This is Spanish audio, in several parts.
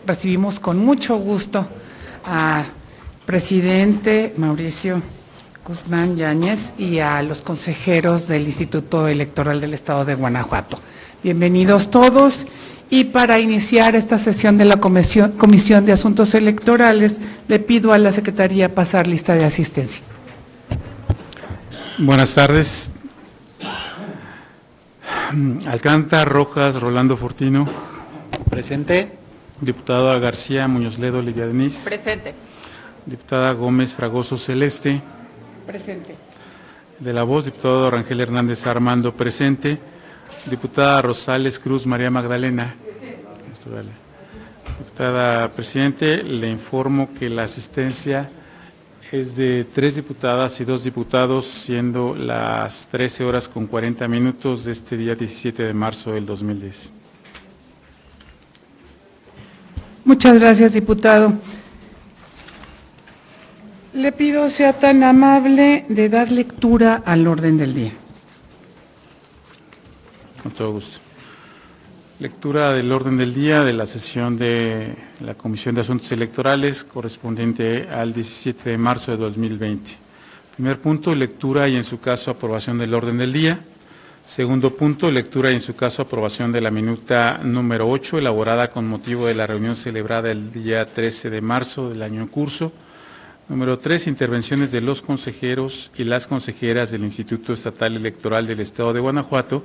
recibimos con mucho gusto al presidente Mauricio Guzmán Yáñez y a los consejeros del Instituto Electoral del Estado de Guanajuato. Bienvenidos todos, y para iniciar esta sesión de la Comisión de Asuntos Electorales, le pido a la Secretaría pasar lista de asistencia. Buenas tardes. Alcántara, Rojas, Rolando Fortino. Presente. Diputada García Muñoz Ledo, Lidia Denise. Presente. Diputada Gómez Fragoso Celeste. Presente. De la Voz, diputado Rangel Hernández Armando, presente. Diputada Rosales Cruz María Magdalena. Presente. Diputada Presidente, le informo que la asistencia es de 3 diputadas y 2 diputados, siendo las 13:40 de este día 17 de marzo del 2010. Muchas gracias, diputado. Le pido sea tan amable de dar lectura al orden del día. Con todo gusto. Lectura del orden del día de la sesión de la Comisión de Asuntos Electorales correspondiente al 17 de marzo de 2020. Primer punto, lectura y en su caso aprobación del orden del día. Segundo punto, lectura y en su caso aprobación de la minuta número 8, elaborada con motivo de la reunión celebrada el día 13 de marzo del año en curso. Número 3, intervenciones de los consejeros y las consejeras del Instituto Estatal Electoral del Estado de Guanajuato,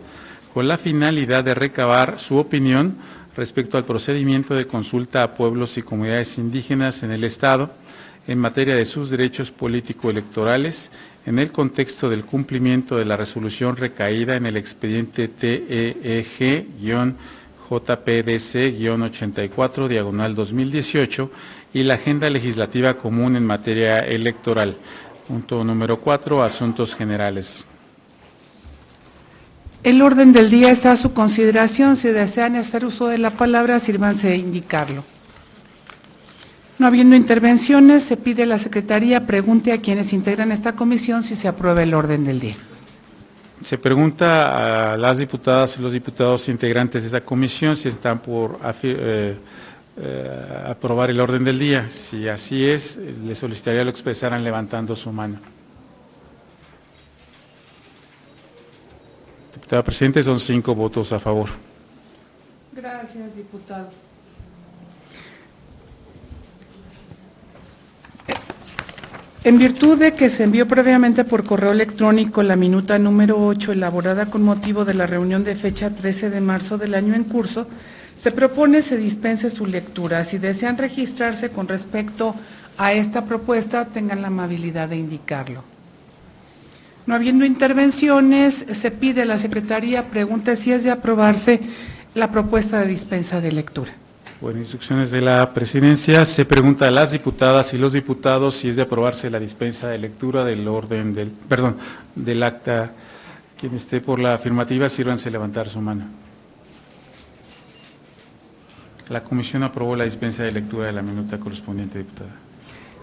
con la finalidad de recabar su opinión respecto al procedimiento de consulta a pueblos y comunidades indígenas en el Estado en materia de sus derechos político-electorales en el contexto del cumplimiento de la resolución recaída en el expediente TEG-JPDC-84/2018 y la Agenda Legislativa Común en materia electoral. Punto número 4, asuntos generales. El orden del día está a su consideración. Si desean hacer uso de la palabra, sírvanse de indicarlo. No habiendo intervenciones, se pide a la Secretaría pregunte a quienes integran esta comisión si se aprueba el orden del día. Se pregunta a las diputadas y los diputados integrantes de esta comisión si están por aprobar el orden del día. Si así es, les solicitaría lo expresaran levantando su mano. Diputada Presidente, son 5 votos a favor. Gracias, diputado. En virtud de que se envió previamente por correo electrónico la minuta número 8, elaborada con motivo de la reunión de fecha 13 de marzo del año en curso, se propone se dispense su lectura. Si desean registrarse con respecto a esta propuesta, tengan la amabilidad de indicarlo. No habiendo intervenciones, se pide a la Secretaría pregunte si es de aprobarse la propuesta de dispensa de lectura. Bueno, instrucciones de la Presidencia. Se pregunta a las diputadas y los diputados si es de aprobarse la dispensa de lectura del orden del acta. Quien esté por la afirmativa, sírvanse levantar su mano. La Comisión aprobó la dispensa de lectura de la minuta correspondiente, diputada.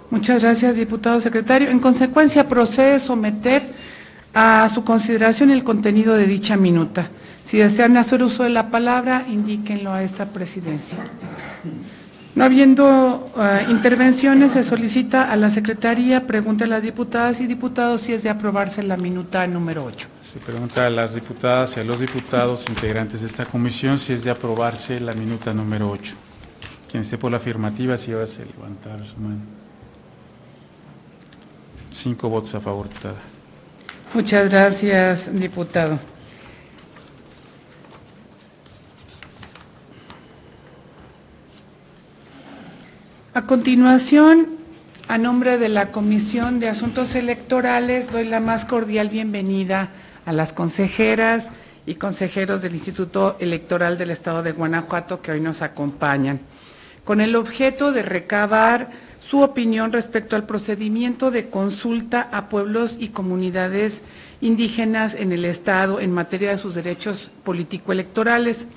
Muchas gracias, diputado secretario. En consecuencia, procede someter a su consideración el contenido de dicha minuta. Si desean hacer uso de la palabra, indíquenlo a esta presidencia. No habiendo intervenciones, se solicita a la Secretaría pregunte a las diputadas y diputados si es de aprobarse la minuta número 8. Se pregunta a las diputadas y a los diputados integrantes de esta comisión si es de aprobarse la minuta número 8. Quien esté por la afirmativa, sírvase levantar su mano. 5 votos a favor, diputada. Muchas gracias, diputado. A continuación, a nombre de la Comisión de Asuntos Electorales, doy la más cordial bienvenida a las consejeras y consejeros del Instituto Electoral del Estado de Guanajuato que hoy nos acompañan, con el objeto de recabar su opinión respecto al procedimiento de consulta a pueblos y comunidades indígenas en el Estado en materia de sus derechos político-electorales,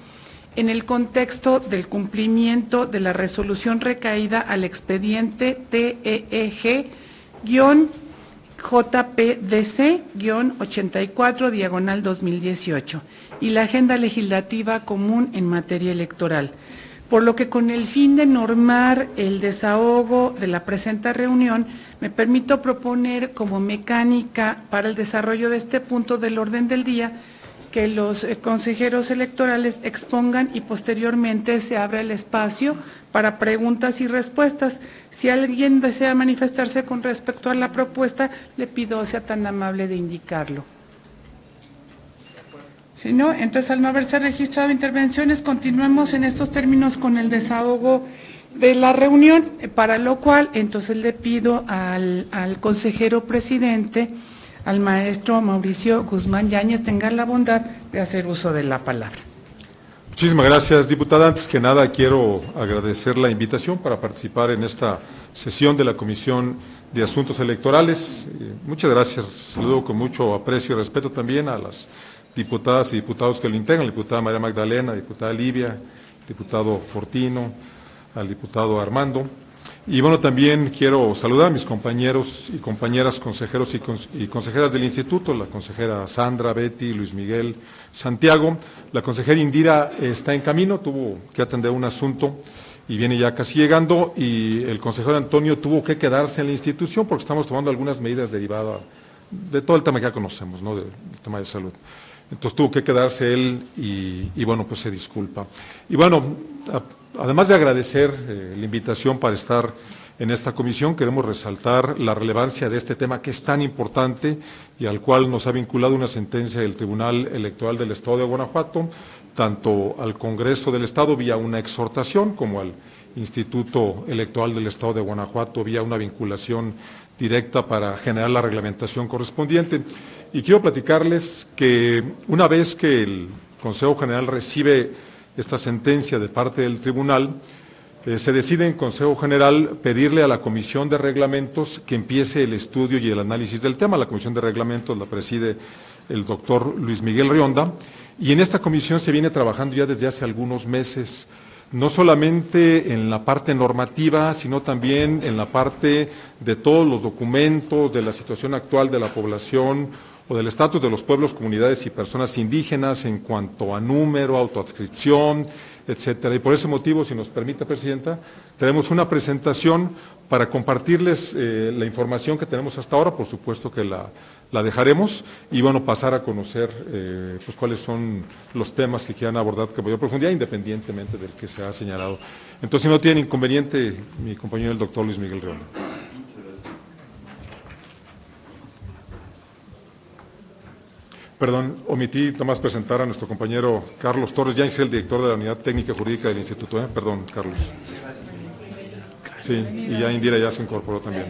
en el contexto del cumplimiento de la resolución recaída al expediente TEG-JPDC-84/2018 y la Agenda Legislativa Común en materia electoral, por lo que con el fin de normar el desahogo de la presente reunión, me permito proponer como mecánica para el desarrollo de este punto del orden del día que los consejeros electorales expongan y posteriormente se abra el espacio para preguntas y respuestas. Si alguien desea manifestarse con respecto a la propuesta, le pido sea tan amable de indicarlo. Si no, entonces al no haberse registrado intervenciones, continuemos en estos términos con el desahogo de la reunión, para lo cual entonces le pido al consejero presidente, al maestro Mauricio Guzmán Yáñez, tengan la bondad de hacer uso de la palabra. Muchísimas gracias, diputada. Antes que nada, quiero agradecer la invitación para participar en esta sesión de la Comisión de Asuntos Electorales. Muchas gracias. Saludo con mucho aprecio y respeto también a las diputadas y diputados que lo integran, la diputada María Magdalena, la diputada Livia, el diputado Fortino, al diputado Armando. Y bueno, también quiero saludar a mis compañeros y compañeras consejeros y consejeras del Instituto, la consejera Sandra, Betty, Luis Miguel, Santiago. La consejera Indira está en camino, tuvo que atender un asunto y viene ya casi llegando, y el consejero Antonio tuvo que quedarse en la institución porque estamos tomando algunas medidas derivadas de todo el tema que ya conocemos, ¿no?, del tema de salud. Entonces tuvo que quedarse él y bueno, pues se disculpa. Y bueno, además de agradecer la invitación para estar en esta comisión, queremos resaltar la relevancia de este tema que es tan importante y al cual nos ha vinculado una sentencia del Tribunal Electoral del Estado de Guanajuato, tanto al Congreso del Estado vía una exhortación como al Instituto Electoral del Estado de Guanajuato vía una vinculación directa para generar la reglamentación correspondiente. Y quiero platicarles que una vez que el Consejo General recibe esta sentencia de parte del tribunal, se decide en Consejo General pedirle a la Comisión de Reglamentos que empiece el estudio y el análisis del tema. La Comisión de Reglamentos la preside el doctor Luis Miguel Rionda, y en esta comisión se viene trabajando ya desde hace algunos meses, no solamente en la parte normativa, sino también en la parte de todos los documentos, de la situación actual de la población o del estatus de los pueblos, comunidades y personas indígenas en cuanto a número, autoadscripción, etcétera. Y por ese motivo, si nos permite, Presidenta, tenemos una presentación para compartirles la información que tenemos hasta ahora, por supuesto que la dejaremos, y bueno, pasar a conocer pues cuáles son los temas que quieran abordar con mayor profundidad, independientemente del que se ha señalado. Entonces, si no tiene inconveniente, mi compañero el doctor Luis Miguel Rionda. Perdón, omití nomás presentar a nuestro compañero Carlos Torres Yáñez, el director de la Unidad Técnica Jurídica del Instituto. Perdón, Carlos. Sí, y ya Indira ya se incorporó también.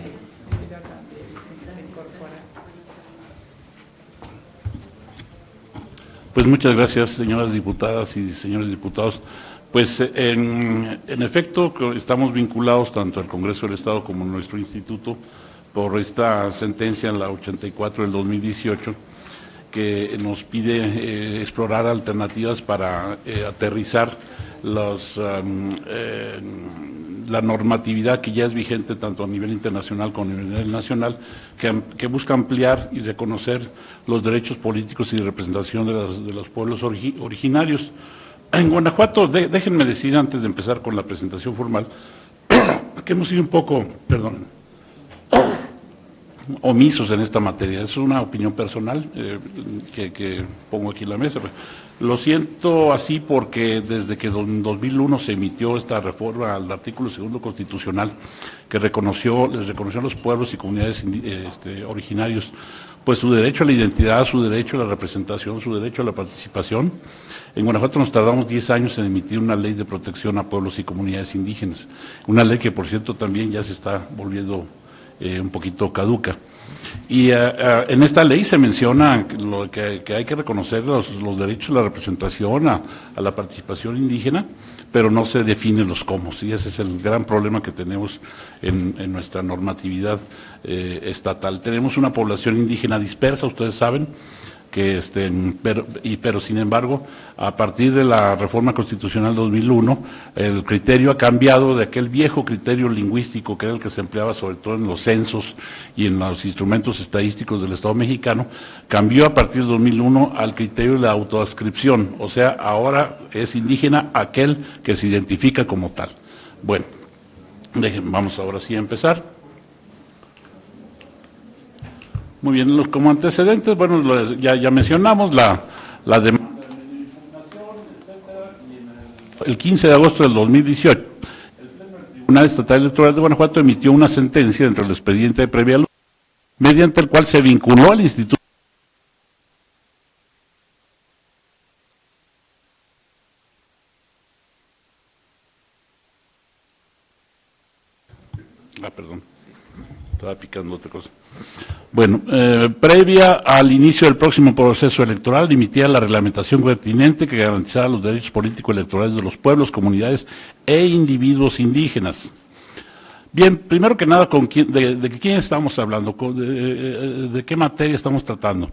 Pues muchas gracias, señoras diputadas y señores diputados. Pues en efecto estamos vinculados tanto al Congreso del Estado como a nuestro instituto por esta sentencia, la 84 del 2018, que nos pide explorar alternativas para aterrizar la normatividad que ya es vigente tanto a nivel internacional como a nivel nacional, que busca ampliar y reconocer los derechos políticos y de representación de los pueblos originarios. En Guanajuato, déjenme decir antes de empezar con la presentación formal, que hemos sido un poco, omisos en esta materia. Es una opinión personal que pongo aquí en la mesa. Lo siento así porque desde que en 2001 se emitió esta reforma al artículo 2 constitucional que les reconoció a los pueblos y comunidades originarios pues su derecho a la identidad, su derecho a la representación, su derecho a la participación. En Guanajuato nos tardamos 10 años en emitir una ley de protección a pueblos y comunidades indígenas, una ley que por cierto también ya se está volviendo un poquito caduca. Y en esta ley se menciona que hay que reconocer los derechos a la representación, a la participación indígena, pero no se definen los cómo, y ese es el gran problema que tenemos en nuestra normatividad estatal. Tenemos una población indígena dispersa, ustedes saben, pero sin embargo, a partir de la reforma constitucional 2001, el criterio ha cambiado de aquel viejo criterio lingüístico que era el que se empleaba sobre todo en los censos y en los instrumentos estadísticos del Estado mexicano, cambió a partir de 2001 al criterio de la autoadscripción, o sea, ahora es indígena aquel que se identifica como tal. Bueno, vamos ahora sí a empezar. Muy bien, como antecedentes, bueno, ya mencionamos la demanda de información, etcétera, y el 15 de agosto del 2018, el Tribunal Estatal Electoral de Guanajuato emitió una sentencia dentro del expediente de previa luz, mediante el cual se vinculó al Instituto Estaba picando otra cosa. Bueno, previa al inicio del próximo proceso electoral, emitía la reglamentación pertinente que garantizara los derechos políticos electorales de los pueblos, comunidades e individuos indígenas. Bien, primero que nada, ¿de quién estamos hablando? ¿De qué materia estamos tratando?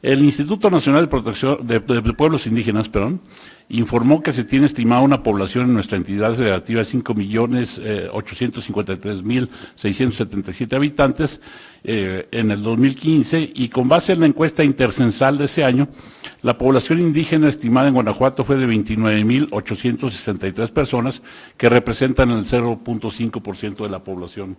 El Instituto Nacional de Protección de Pueblos Indígenas, informó que se tiene estimada una población en nuestra entidad federativa de 5.853.677 habitantes en el 2015, y con base en la encuesta intercensal de ese año, la población indígena estimada en Guanajuato fue de 29.863 personas, que representan el 0.5% de la población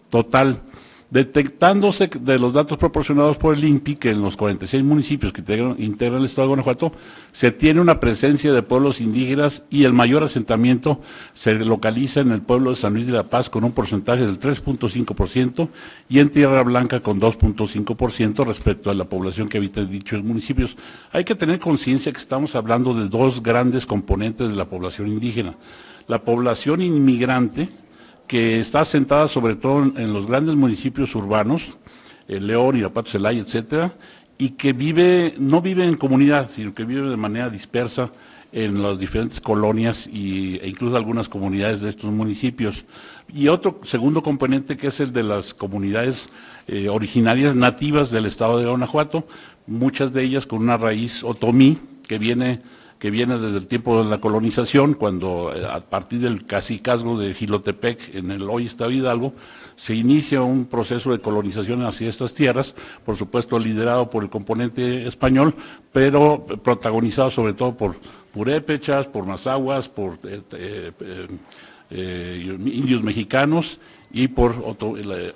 total. Detectándose de los datos proporcionados por el INPI que en los 46 municipios que integran el Estado de Guanajuato se tiene una presencia de pueblos indígenas, y el mayor asentamiento se localiza en el pueblo de San Luis de la Paz con un porcentaje del 3.5% y en Tierra Blanca con 2.5% respecto a la población que habita en dichos municipios. Hay que tener conciencia que estamos hablando de dos grandes componentes de la población indígena: la población inmigrante, que está asentada sobre todo en los grandes municipios urbanos, León, Irapuato, Celaya, etcétera, y que no vive en comunidad, sino que vive de manera dispersa en las diferentes colonias e incluso algunas comunidades de estos municipios. Y otro segundo componente, que es el de las comunidades originarias nativas del Estado de Guanajuato, muchas de ellas con una raíz otomí que viene desde el tiempo de la colonización, cuando a partir del cacicazgo de Jilotepec, en el hoy Estado de Hidalgo, se inicia un proceso de colonización hacia estas tierras, por supuesto liderado por el componente español, pero protagonizado sobre todo por purépechas, por mazahuas, por indios mexicanos y por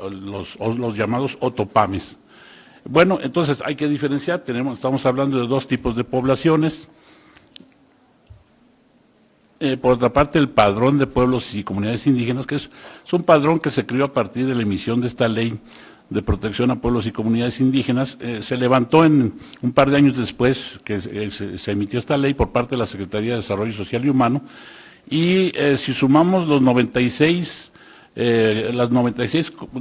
los llamados otopames. Bueno, entonces hay que diferenciar, estamos hablando de dos tipos de poblaciones. Por otra parte, el Padrón de Pueblos y Comunidades Indígenas, que es un padrón que se creó a partir de la emisión de esta ley de protección a pueblos y comunidades indígenas, se levantó un par de años después que se emitió esta ley por parte de la Secretaría de Desarrollo Social y Humano, y si sumamos las 96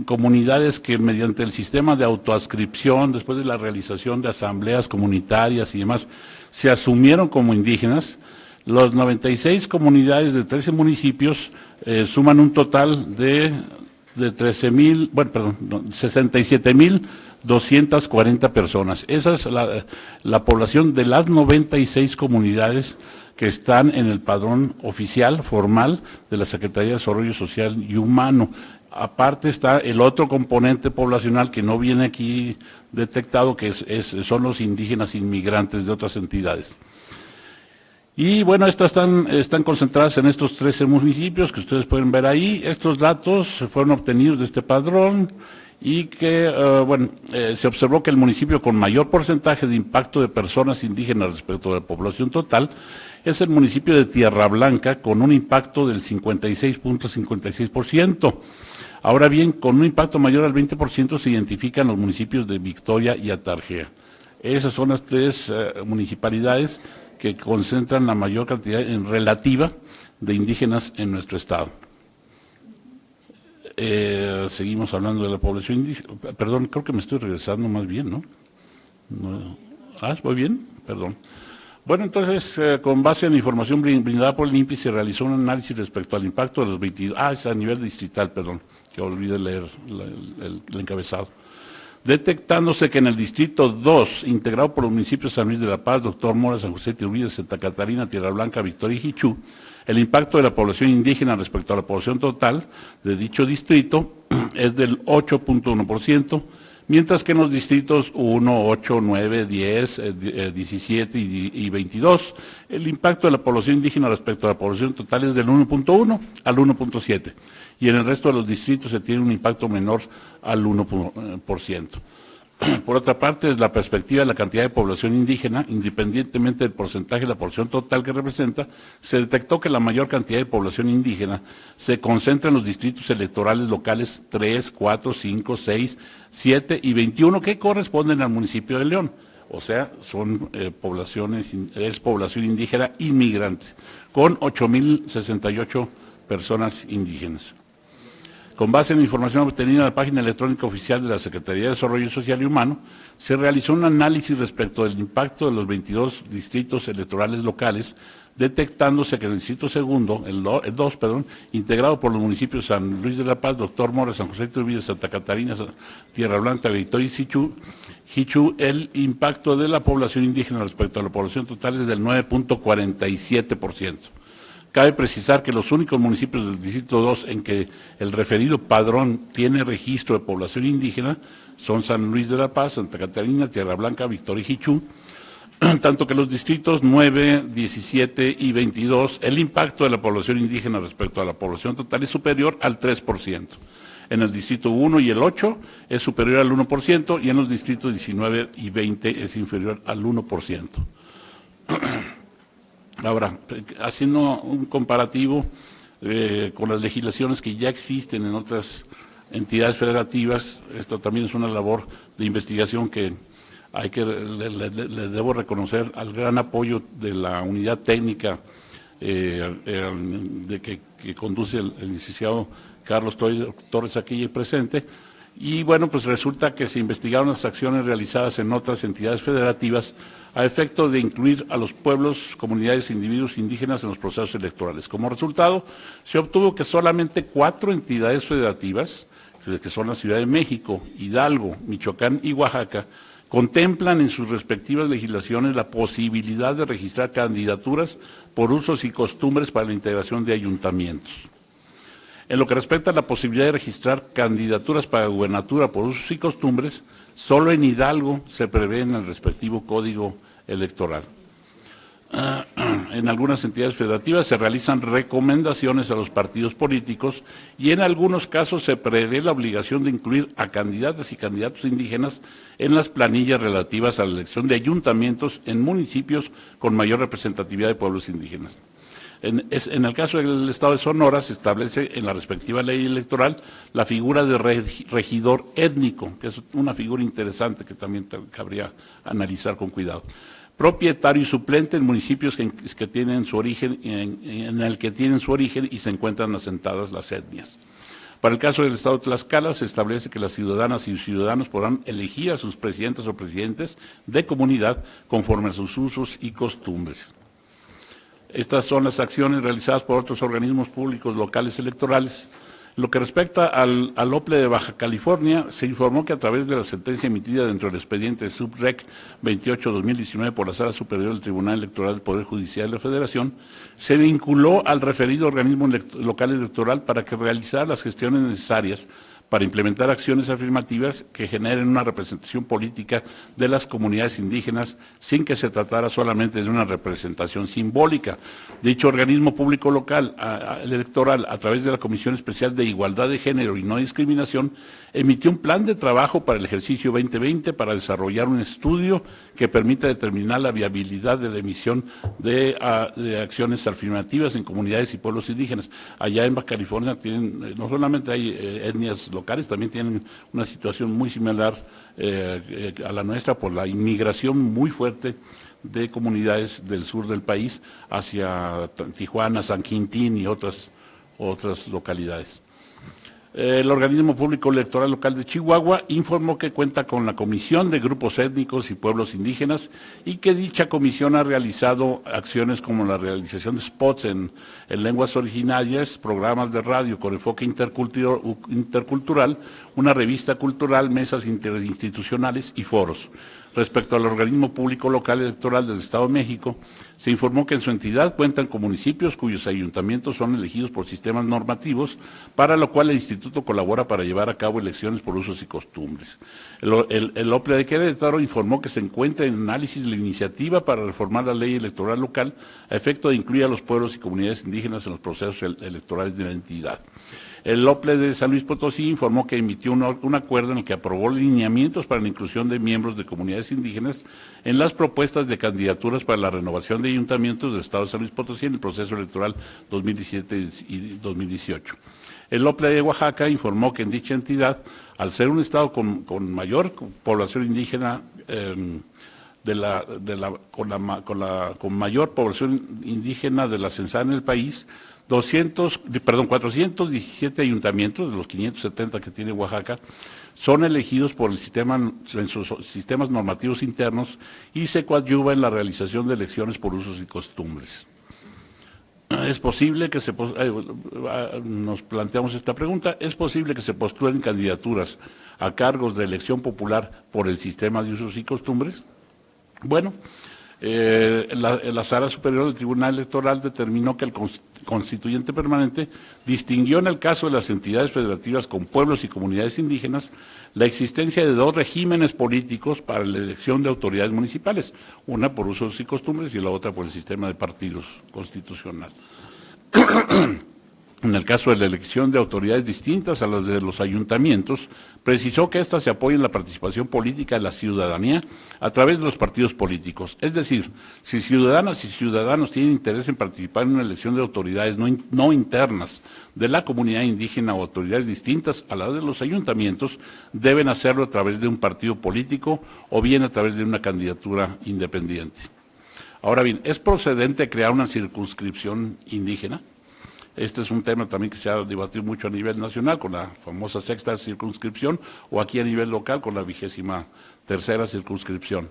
comunidades que mediante el sistema de autoadscripción, después de la realización de asambleas comunitarias y demás, se asumieron como indígenas, las 96 comunidades de 13 municipios suman un total de 67.240 personas. Esa es la población de las 96 comunidades que están en el padrón oficial, formal, de la Secretaría de Desarrollo Social y Humano. Aparte está el otro componente poblacional que no viene aquí detectado, que son los indígenas inmigrantes de otras entidades. Y bueno, estas están concentradas en estos 13 municipios que ustedes pueden ver ahí. Estos datos fueron obtenidos de este padrón y que, se observó que el municipio con mayor porcentaje de impacto de personas indígenas respecto a la población total es el municipio de Tierra Blanca, con un impacto del 56.56%. Ahora bien, con un impacto mayor al 20% se identifican los municipios de Victoria y Atarjea. Esas son las tres municipalidades que concentran la mayor cantidad en relativa de indígenas en nuestro estado. Seguimos hablando de la población indígena. Perdón, creo que me estoy regresando más bien, ¿no? ¿Voy bien? Perdón. Bueno, entonces, con base en la información brindada por el INPI, se realizó un análisis respecto al impacto de los 22... es a nivel distrital, perdón, que olvidé leer el encabezado. detectándose que en el Distrito 2, integrado por los municipios de San Luis de la Paz, Doctor Mora, San José de Iturbide, Santa Catarina, Tierra Blanca, Victoria y Jichú, el impacto de la población indígena respecto a la población total de dicho distrito es del 8.1%, mientras que en los distritos 1, 8, 9, 10, 17 y 22, el impacto de la población indígena respecto a la población total es del 1.1 al 1.7, y en el resto de los distritos se tiene un impacto menor al 1%. Por otra parte, desde la perspectiva de la cantidad de población indígena, independientemente del porcentaje de la población total que representa, se detectó que la mayor cantidad de población indígena se concentra en los distritos electorales locales 3, 4, 5, 6, 7 y 21, que corresponden al municipio de León. O sea, son es población indígena inmigrante, con 8.068 personas indígenas. Con base en la información obtenida en la página electrónica oficial de la Secretaría de Desarrollo Social y Humano, se realizó un análisis respecto del impacto de los 22 distritos electorales locales, detectándose que en el distrito segundo, el 2, integrado por los municipios San Luis de la Paz, Doctor Mora, San José de Iturbide, Santa Catarina, Tierra Blanca, Victoria y Jichú, el impacto de la población indígena respecto a la población total es del 9.47%. Cabe precisar que los únicos municipios del Distrito 2 en que el referido padrón tiene registro de población indígena son San Luis de la Paz, Santa Catarina, Tierra Blanca, Victoria y Jichú, tanto que los distritos 9, 17 y 22, el impacto de la población indígena respecto a la población total es superior al 3%. En el distrito 1 y el 8 es superior al 1% y en los distritos 19 y 20 es inferior al 1%. Ahora, haciendo un comparativo con las legislaciones que ya existen en otras entidades federativas, esto también es una labor de investigación que le debo reconocer al gran apoyo de la unidad técnica que conduce el licenciado Carlos Torres aquí presente. Y bueno, pues resulta que se investigaron las acciones realizadas en otras entidades federativas a efecto de incluir a los pueblos, comunidades e individuos indígenas en los procesos electorales. Como resultado, se obtuvo que solamente 4 entidades federativas, que son la Ciudad de México, Hidalgo, Michoacán y Oaxaca, contemplan en sus respectivas legislaciones la posibilidad de registrar candidaturas por usos y costumbres para la integración de ayuntamientos. En lo que respecta a la posibilidad de registrar candidaturas para gubernatura por usos y costumbres, solo en Hidalgo se prevé en el respectivo código electoral. En algunas entidades federativas se realizan recomendaciones a los partidos políticos y en algunos casos se prevé la obligación de incluir a candidatas y candidatos indígenas en las planillas relativas a la elección de ayuntamientos en municipios con mayor representatividad de pueblos indígenas. En el caso del Estado de Sonora se establece en la respectiva ley electoral la figura de regidor étnico, que es una figura interesante que también cabría analizar con cuidado. Propietario y suplente en municipios que tienen su origen, en el que tienen su origen y se encuentran asentadas las etnias. Para el caso del Estado de Tlaxcala se establece que las ciudadanas y ciudadanos podrán elegir a sus presidentes o presidentes de comunidad conforme a sus usos y costumbres. Estas son las acciones realizadas por otros organismos públicos locales electorales. En lo que respecta al OPLE de Baja California, se informó que a través de la sentencia emitida dentro del expediente SUBREC 28-2019 por la Sala Superior del Tribunal Electoral del Poder Judicial de la Federación, se vinculó al referido organismo local electoral para que realizara las gestiones necesarias para implementar acciones afirmativas que generen una representación política de las comunidades indígenas sin que se tratara solamente de una representación simbólica. Dicho organismo público local electoral, a través de la Comisión Especial de Igualdad de Género y No Discriminación, emitió un plan de trabajo para el ejercicio 2020 para desarrollar un estudio que permita determinar la viabilidad de la emisión de acciones afirmativas en comunidades y pueblos indígenas. Allá en Baja California no solamente hay etnias locales, también tienen una situación muy similar a la nuestra por la inmigración muy fuerte de comunidades del sur del país hacia Tijuana, San Quintín y otras localidades. El organismo público electoral local de Chihuahua informó que cuenta con la Comisión de Grupos Étnicos y Pueblos Indígenas y que dicha comisión ha realizado acciones como la realización de spots en lenguas originarias, programas de radio con enfoque intercultural, una revista cultural, mesas interinstitucionales y foros. Respecto al organismo público local electoral del Estado de México, se informó que en su entidad cuentan con municipios cuyos ayuntamientos son elegidos por sistemas normativos, para lo cual el instituto colabora para llevar a cabo elecciones por usos y costumbres. El OPLE de Querétaro informó que se encuentra en análisis la iniciativa para reformar la ley electoral local a efecto de incluir a los pueblos y comunidades indígenas en los procesos electorales de la entidad. El OPLE de San Luis Potosí informó que emitió un acuerdo en el que aprobó lineamientos para la inclusión de miembros de comunidades indígenas en las propuestas de candidaturas para la renovación de ayuntamientos del Estado de San Luis Potosí en el proceso electoral 2017 y 2018. El OPLE de Oaxaca informó que en dicha entidad, al ser un estado con mayor población indígena, con mayor población indígena de la censada en el país, 417 ayuntamientos de los 570 que tiene Oaxaca son elegidos por el sistema en sus sistemas normativos internos y se coadyuva en la realización de elecciones por usos y costumbres. Es posible que nos planteamos esta pregunta, ¿es posible que se postulen candidaturas a cargos de elección popular por el sistema de usos y costumbres? Bueno, la Sala Superior del Tribunal Electoral determinó que el constituyente permanente distinguió en el caso de las entidades federativas con pueblos y comunidades indígenas la existencia de dos regímenes políticos para la elección de autoridades municipales, una por usos y costumbres y la otra por el sistema de partidos constitucional. En el caso de la elección de autoridades distintas a las de los ayuntamientos, precisó que ésta se apoya en la participación política de la ciudadanía a través de los partidos políticos. Es decir, si ciudadanas y ciudadanos tienen interés en participar en una elección de autoridades no internas de la comunidad indígena o autoridades distintas a las de los ayuntamientos, deben hacerlo a través de un partido político o bien a través de una candidatura independiente. Ahora bien, ¿es procedente crear una circunscripción indígena? Este es un tema también que se ha debatido mucho a nivel nacional con la famosa sexta circunscripción o aquí a nivel local con la 23ª circunscripción,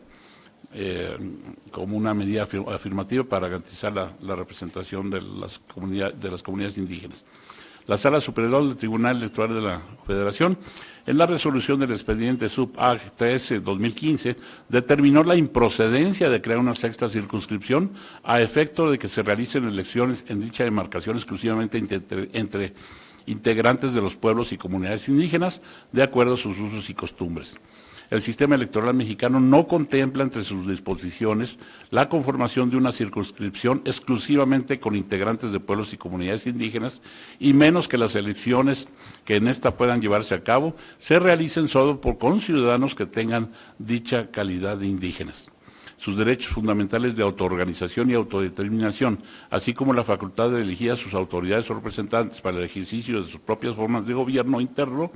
como una medida afirmativa para garantizar la representación de las comunidades indígenas. La Sala Superior del Tribunal Electoral de la Federación, en la resolución del expediente sub-AG 13-2015, determinó la improcedencia de crear una sexta circunscripción a efecto de que se realicen elecciones en dicha demarcación exclusivamente entre integrantes de los pueblos y comunidades indígenas, de acuerdo a sus usos y costumbres. El sistema electoral mexicano no contempla entre sus disposiciones la conformación de una circunscripción exclusivamente con integrantes de pueblos y comunidades indígenas, y menos que las elecciones que en esta puedan llevarse a cabo se realicen solo con ciudadanos que tengan dicha calidad de indígenas. Sus derechos fundamentales de autoorganización y autodeterminación, así como la facultad de elegir a sus autoridades o representantes para el ejercicio de sus propias formas de gobierno interno,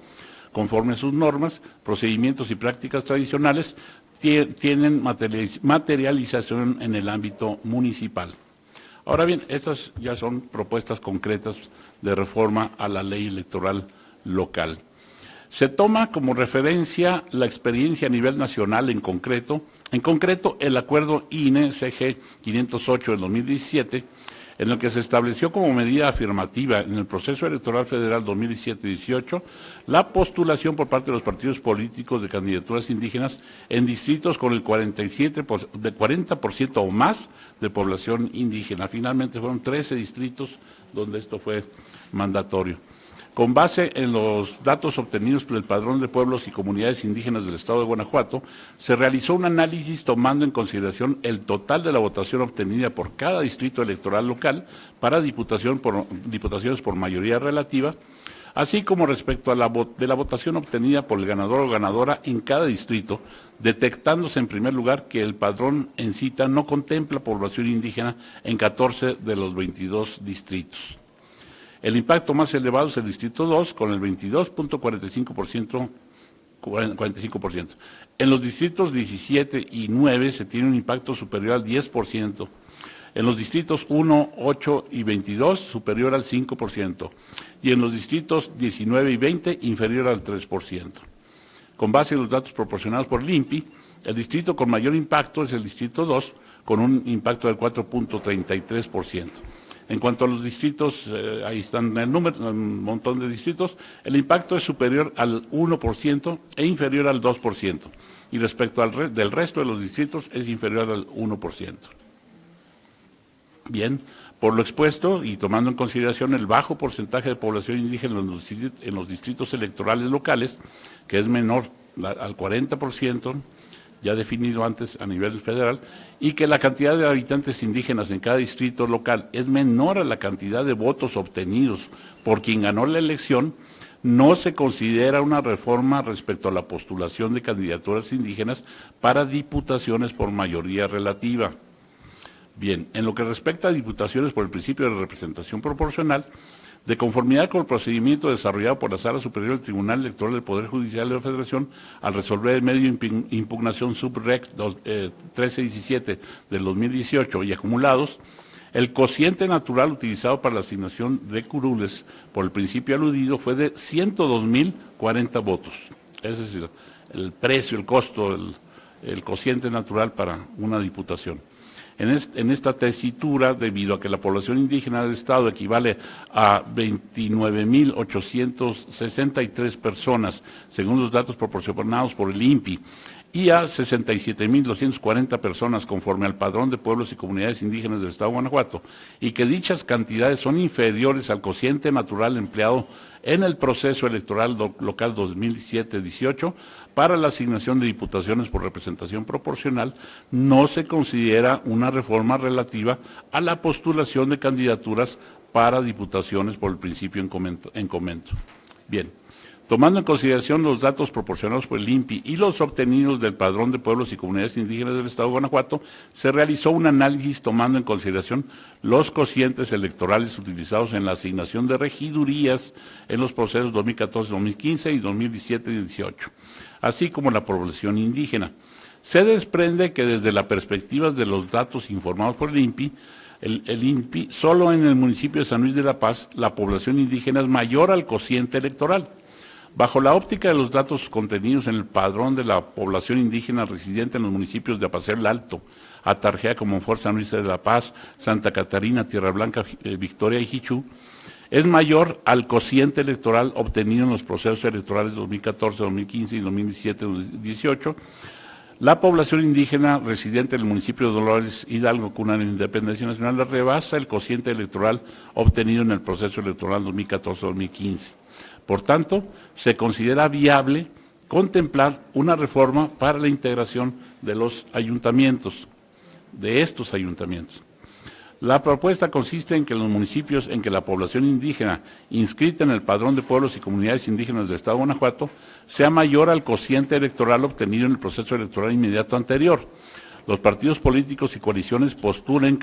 conforme a sus normas, procedimientos y prácticas tradicionales, tienen materialización en el ámbito municipal. Ahora bien, estas ya son propuestas concretas de reforma a la ley electoral local. Se toma como referencia la experiencia a nivel nacional en concreto el acuerdo INE-CG 508 del 2017, en el que se estableció como medida afirmativa en el proceso electoral federal 2017-18 la postulación por parte de los partidos políticos de candidaturas indígenas en distritos con el 40% o más de población indígena. Finalmente fueron 13 distritos donde esto fue mandatorio. Con base en los datos obtenidos por el Padrón de Pueblos y Comunidades Indígenas del Estado de Guanajuato, se realizó un análisis tomando en consideración el total de la votación obtenida por cada distrito electoral local para diputaciones por mayoría relativa, así como respecto a la votación obtenida por el ganador o ganadora en cada distrito, detectándose en primer lugar que el padrón en cita no contempla población indígena en 14 de los 22 distritos. El impacto más elevado es el Distrito 2, con el 22.45%. En los distritos 17 y 9 se tiene un impacto superior al 10%. En los distritos 1, 8 y 22, superior al 5%. Y en los distritos 19 y 20, inferior al 3%. Con base en los datos proporcionados por el INPI, el distrito con mayor impacto es el distrito 2, con un impacto del 4.33%. En cuanto a los distritos, ahí están el número, un montón de distritos, el impacto es superior al 1% e inferior al 2%. Y respecto del resto de los distritos es inferior al 1%. Bien, por lo expuesto y tomando en consideración el bajo porcentaje de población indígena en los distritos electorales locales, que es menor al 40%, ya definido antes a nivel federal, y que la cantidad de habitantes indígenas en cada distrito local es menor a la cantidad de votos obtenidos por quien ganó la elección, no se considera una reforma respecto a la postulación de candidaturas indígenas para diputaciones por mayoría relativa. Bien, en lo que respecta a diputaciones por el principio de representación proporcional, de conformidad con el procedimiento desarrollado por la Sala Superior del Tribunal Electoral del Poder Judicial de la Federación, al resolver el medio impugnación sub-rec 1317 del 2018 y acumulados, el cociente natural utilizado para la asignación de curules por el principio aludido fue de 102.040 votos. Es decir, el precio, el costo, el cociente natural para una diputación. En esta tesitura, debido a que la población indígena del Estado equivale a 29.863 personas, según los datos proporcionados por el INPI, y a 67.240 personas conforme al Padrón de Pueblos y Comunidades Indígenas del Estado de Guanajuato, y que dichas cantidades son inferiores al cociente natural empleado en el proceso electoral local 2017-18 para la asignación de diputaciones por representación proporcional, no se considera una reforma relativa a la postulación de candidaturas para diputaciones por el principio en comento. Bien. Tomando en consideración los datos proporcionados por el INPI y los obtenidos del Padrón de Pueblos y Comunidades Indígenas del Estado de Guanajuato, se realizó un análisis tomando en consideración los cocientes electorales utilizados en la asignación de regidurías en los procesos 2014-2015 y 2017-18, así como la población indígena. Se desprende que desde la perspectiva de los datos informados por el INPI, solo en el municipio de San Luis de la Paz, la población indígena es mayor al cociente electoral. Bajo la óptica de los datos contenidos en el padrón de la población indígena residente en los municipios de Apaseo el Alto, Atarjea, Comonfort, San Luis de la Paz, Santa Catarina, Tierra Blanca, Victoria y Jichú, es mayor al cociente electoral obtenido en los procesos electorales 2014, 2015 y 2017-18, la población indígena residente en el municipio de Dolores Hidalgo, cuna de la Independencia Nacional, rebasa el cociente electoral obtenido en el proceso electoral 2014-2015. Por tanto, se considera viable contemplar una reforma para la integración de los ayuntamientos, de estos ayuntamientos. La propuesta consiste en que los municipios en que la población indígena inscrita en el Padrón de Pueblos y Comunidades Indígenas del Estado de Guanajuato sea mayor al cociente electoral obtenido en el proceso electoral inmediato anterior. Los partidos políticos y coaliciones postulen,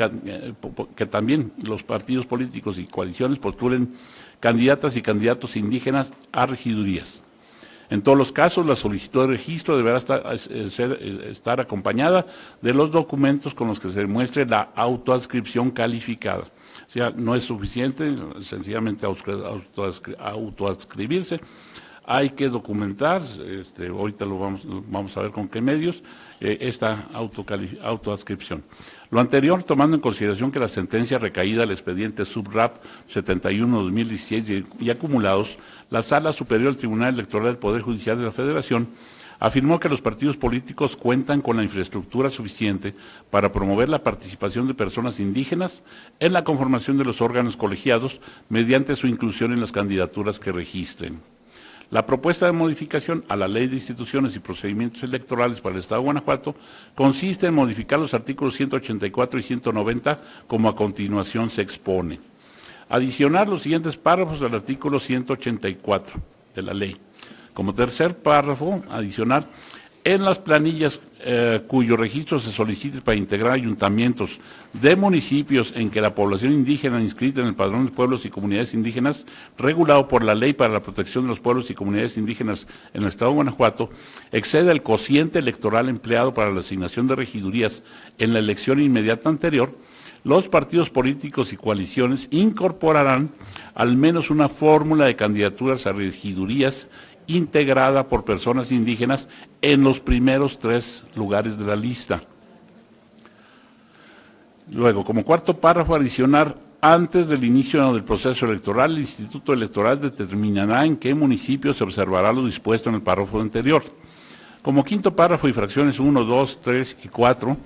que también los partidos políticos y coaliciones postulen candidatas y candidatos indígenas a regidurías. En todos los casos, la solicitud de registro deberá estar acompañada de los documentos con los que se demuestre la autoadscripción calificada. O sea, no es suficiente sencillamente autoadscribirse, hay que documentar, ahorita lo vamos a ver con qué medios, esta autoadscripción. Lo anterior, tomando en consideración que la sentencia recaída al expediente SUBRAP 71-2016 y acumulados, la Sala Superior del Tribunal Electoral del Poder Judicial de la Federación afirmó que los partidos políticos cuentan con la infraestructura suficiente para promover la participación de personas indígenas en la conformación de los órganos colegiados mediante su inclusión en las candidaturas que registren. La propuesta de modificación a la Ley de Instituciones y Procedimientos Electorales para el Estado de Guanajuato consiste en modificar los artículos 184 y 190 como a continuación se expone. Adicionar los siguientes párrafos al artículo 184 de la ley. Como tercer párrafo, adicionar en las planillas cuyo registro se solicite para integrar ayuntamientos de municipios en que la población indígena inscrita en el Padrón de Pueblos y Comunidades Indígenas, regulado por la Ley para la Protección de los Pueblos y Comunidades Indígenas en el Estado de Guanajuato, excede el cociente electoral empleado para la asignación de regidurías en la elección inmediata anterior, los partidos políticos y coaliciones incorporarán al menos una fórmula de candidaturas a regidurías integrada por personas indígenas en los primeros 3 lugares de la lista. Luego, como cuarto párrafo adicional, antes del inicio del proceso electoral, el Instituto Electoral determinará en qué municipio se observará lo dispuesto en el párrafo anterior. Como quinto párrafo y fracciones 1, 2, 3 y 4,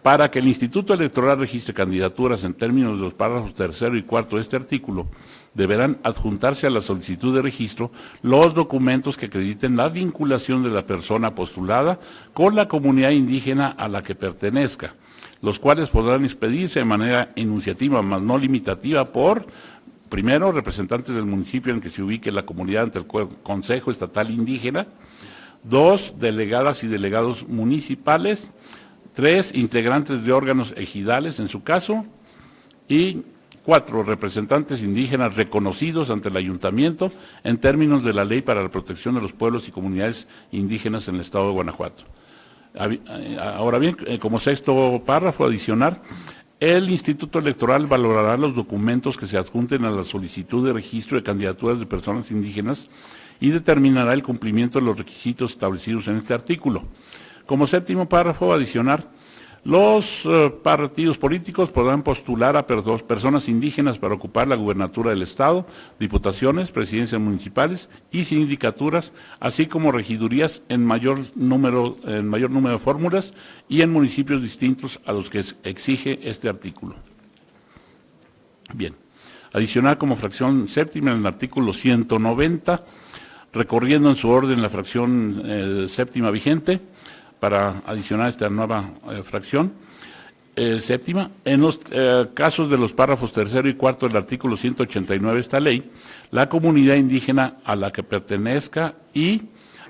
para que el Instituto Electoral registre candidaturas en términos de los párrafos tercero y cuarto de este artículo, deberán adjuntarse a la solicitud de registro los documentos que acrediten la vinculación de la persona postulada con la comunidad indígena a la que pertenezca, los cuales podrán expedirse de manera enunciativa, mas no limitativa, por, primero, representantes del municipio en que se ubique la comunidad ante el Consejo Estatal Indígena; 2, delegadas y delegados municipales; 3, integrantes de órganos ejidales en su caso; y 4, representantes indígenas reconocidos ante el ayuntamiento en términos de la Ley para la Protección de los Pueblos y Comunidades Indígenas en el Estado de Guanajuato. Ahora bien, como sexto párrafo adicional, el Instituto Electoral valorará los documentos que se adjunten a la solicitud de registro de candidaturas de personas indígenas y determinará el cumplimiento de los requisitos establecidos en este artículo. Como séptimo párrafo adicional, los partidos políticos podrán postular a personas indígenas para ocupar la gubernatura del Estado, diputaciones, presidencias municipales y sindicaturas, así como regidurías en mayor número de fórmulas y en municipios distintos a los que exige este artículo. Bien, adicional como fracción séptima en el artículo 190, recorriendo en su orden la fracción séptima vigente, para adicionar esta nueva fracción séptima, en los casos de los párrafos tercero y cuarto del artículo 189 de esta ley, la comunidad indígena a la que pertenezca, y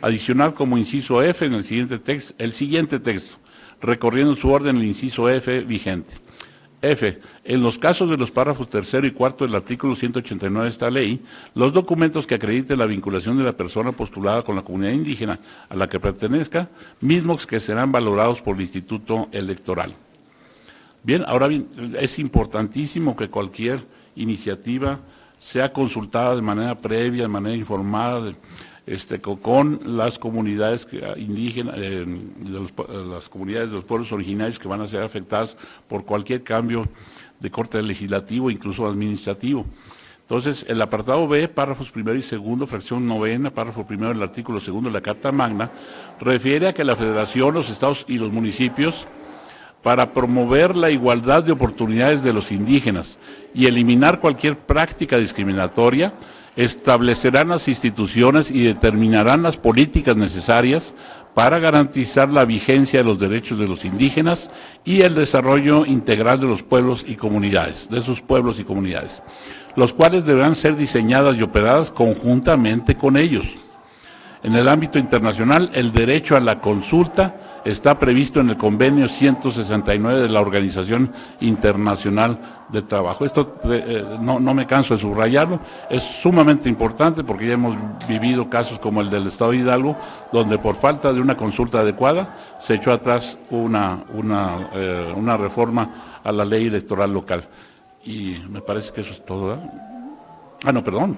adicional como inciso F en el siguiente texto, recorriendo su orden el inciso F vigente. F. En los casos de los párrafos tercero y cuarto del artículo 189 de esta ley, los documentos que acrediten la vinculación de la persona postulada con la comunidad indígena a la que pertenezca, mismos que serán valorados por el Instituto Electoral. Bien, ahora bien, es importantísimo que cualquier iniciativa sea consultada de manera previa, de manera informada, con las comunidades indígenas, las comunidades de los pueblos originarios que van a ser afectadas por cualquier cambio de corte legislativo, incluso administrativo. Entonces, el apartado B, párrafos primero y segundo, fracción novena, párrafo primero del artículo segundo de la Carta Magna, refiere a que la Federación, los estados y los municipios, para promover la igualdad de oportunidades de los indígenas y eliminar cualquier práctica discriminatoria, establecerán las instituciones y determinarán las políticas necesarias para garantizar la vigencia de los derechos de los indígenas y el desarrollo integral de los pueblos y comunidades, los cuales deberán ser diseñadas y operadas conjuntamente con ellos. En el ámbito internacional, el derecho a la consulta está previsto en el convenio 169 de la Organización Internacional de Trabajo. Esto no me canso de subrayarlo, es sumamente importante porque ya hemos vivido casos como el del Estado de Hidalgo, donde por falta de una consulta adecuada se echó atrás una reforma a la ley electoral local. Y me parece que eso es todo, ¿verdad? Perdón.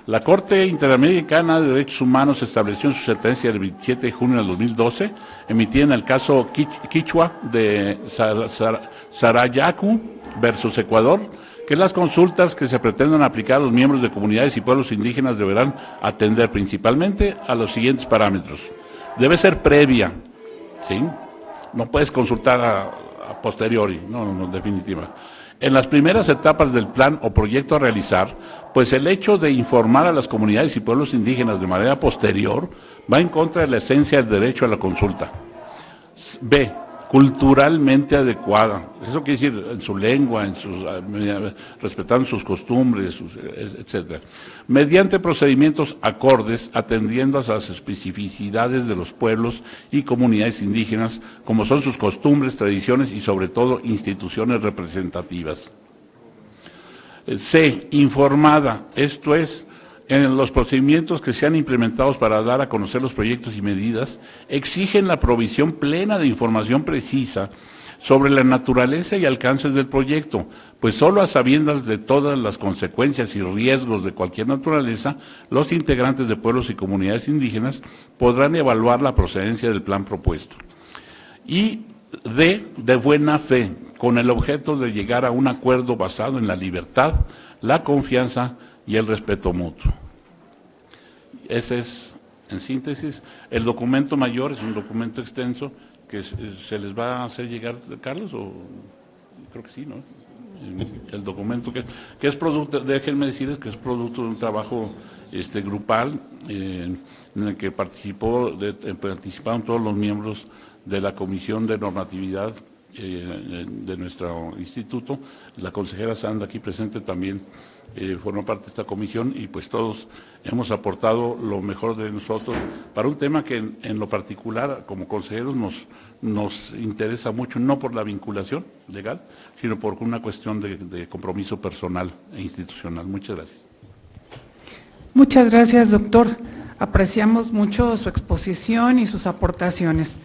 La Corte Interamericana de Derechos Humanos estableció en su sentencia del 27 de junio del 2012, emitida en el caso Quichua de Sarayaku versus Ecuador, que las consultas que se pretendan aplicar a los miembros de comunidades y pueblos indígenas deberán atender principalmente a los siguientes parámetros. Debe ser previa, ¿sí? No puedes consultar a posteriori, no, definitiva. En las primeras etapas del plan o proyecto a realizar, pues el hecho de informar a las comunidades y pueblos indígenas de manera posterior va en contra de la esencia del derecho a la consulta. B. Culturalmente adecuada. Eso quiere decir en su lengua, respetando sus costumbres, etc. Mediante procedimientos acordes, atendiendo a las especificidades de los pueblos y comunidades indígenas, como son sus costumbres, tradiciones y sobre todo instituciones representativas. C. Informada, esto es, en los procedimientos que sean implementados para dar a conocer los proyectos y medidas, exigen la provisión plena de información precisa sobre la naturaleza y alcances del proyecto, pues solo a sabiendas de todas las consecuencias y riesgos de cualquier naturaleza, los integrantes de pueblos y comunidades indígenas podrán evaluar la procedencia del plan propuesto. Y de buena fe, con el objeto de llegar a un acuerdo basado en la libertad, la confianza y el respeto mutuo. Ese es, en síntesis, el documento mayor, es un documento extenso que se les va a hacer llegar, Carlos, o creo que sí, ¿no? El documento que es producto, déjenme decirles que es producto de un trabajo grupal en el que participaron todos los miembros de la Comisión de Normatividad de nuestro instituto. La consejera Sandra, aquí presente, también forma parte de esta comisión, y pues todos hemos aportado lo mejor de nosotros para un tema que en lo particular como consejeros nos interesa mucho, no por la vinculación legal, sino por una cuestión de compromiso personal e institucional. Muchas gracias. Muchas gracias, doctor. Apreciamos mucho su exposición y sus aportaciones.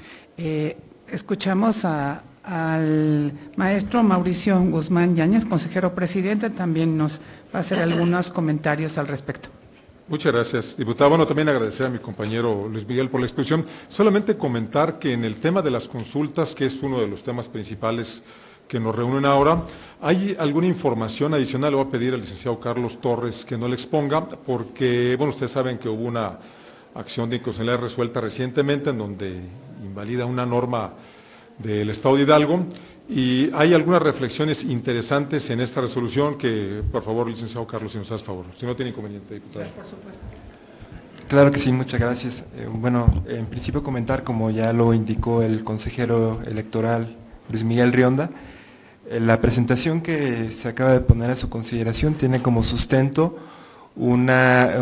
Escuchamos al maestro Mauricio Guzmán Yáñez, consejero presidente, también nos va a hacer algunos comentarios al respecto. Muchas gracias, diputado. Bueno, también agradecer a mi compañero Luis Miguel por la exposición. Solamente comentar que en el tema de las consultas, que es uno de los temas principales que nos reúnen ahora, hay alguna información adicional. Le voy a pedir al licenciado Carlos Torres que no la exponga, porque, bueno, ustedes saben que hubo una acción de inconstitucionalidad resuelta recientemente en donde invalida una norma del Estado de Hidalgo, y hay algunas reflexiones interesantes en esta resolución que, por favor, licenciado Carlos, si nos hace favor, si no tiene inconveniente, diputado. Por supuesto. Claro que sí, muchas gracias. Bueno, en principio comentar, como ya lo indicó el consejero electoral Luis Miguel Rionda, la presentación que se acaba de poner a su consideración tiene como sustento una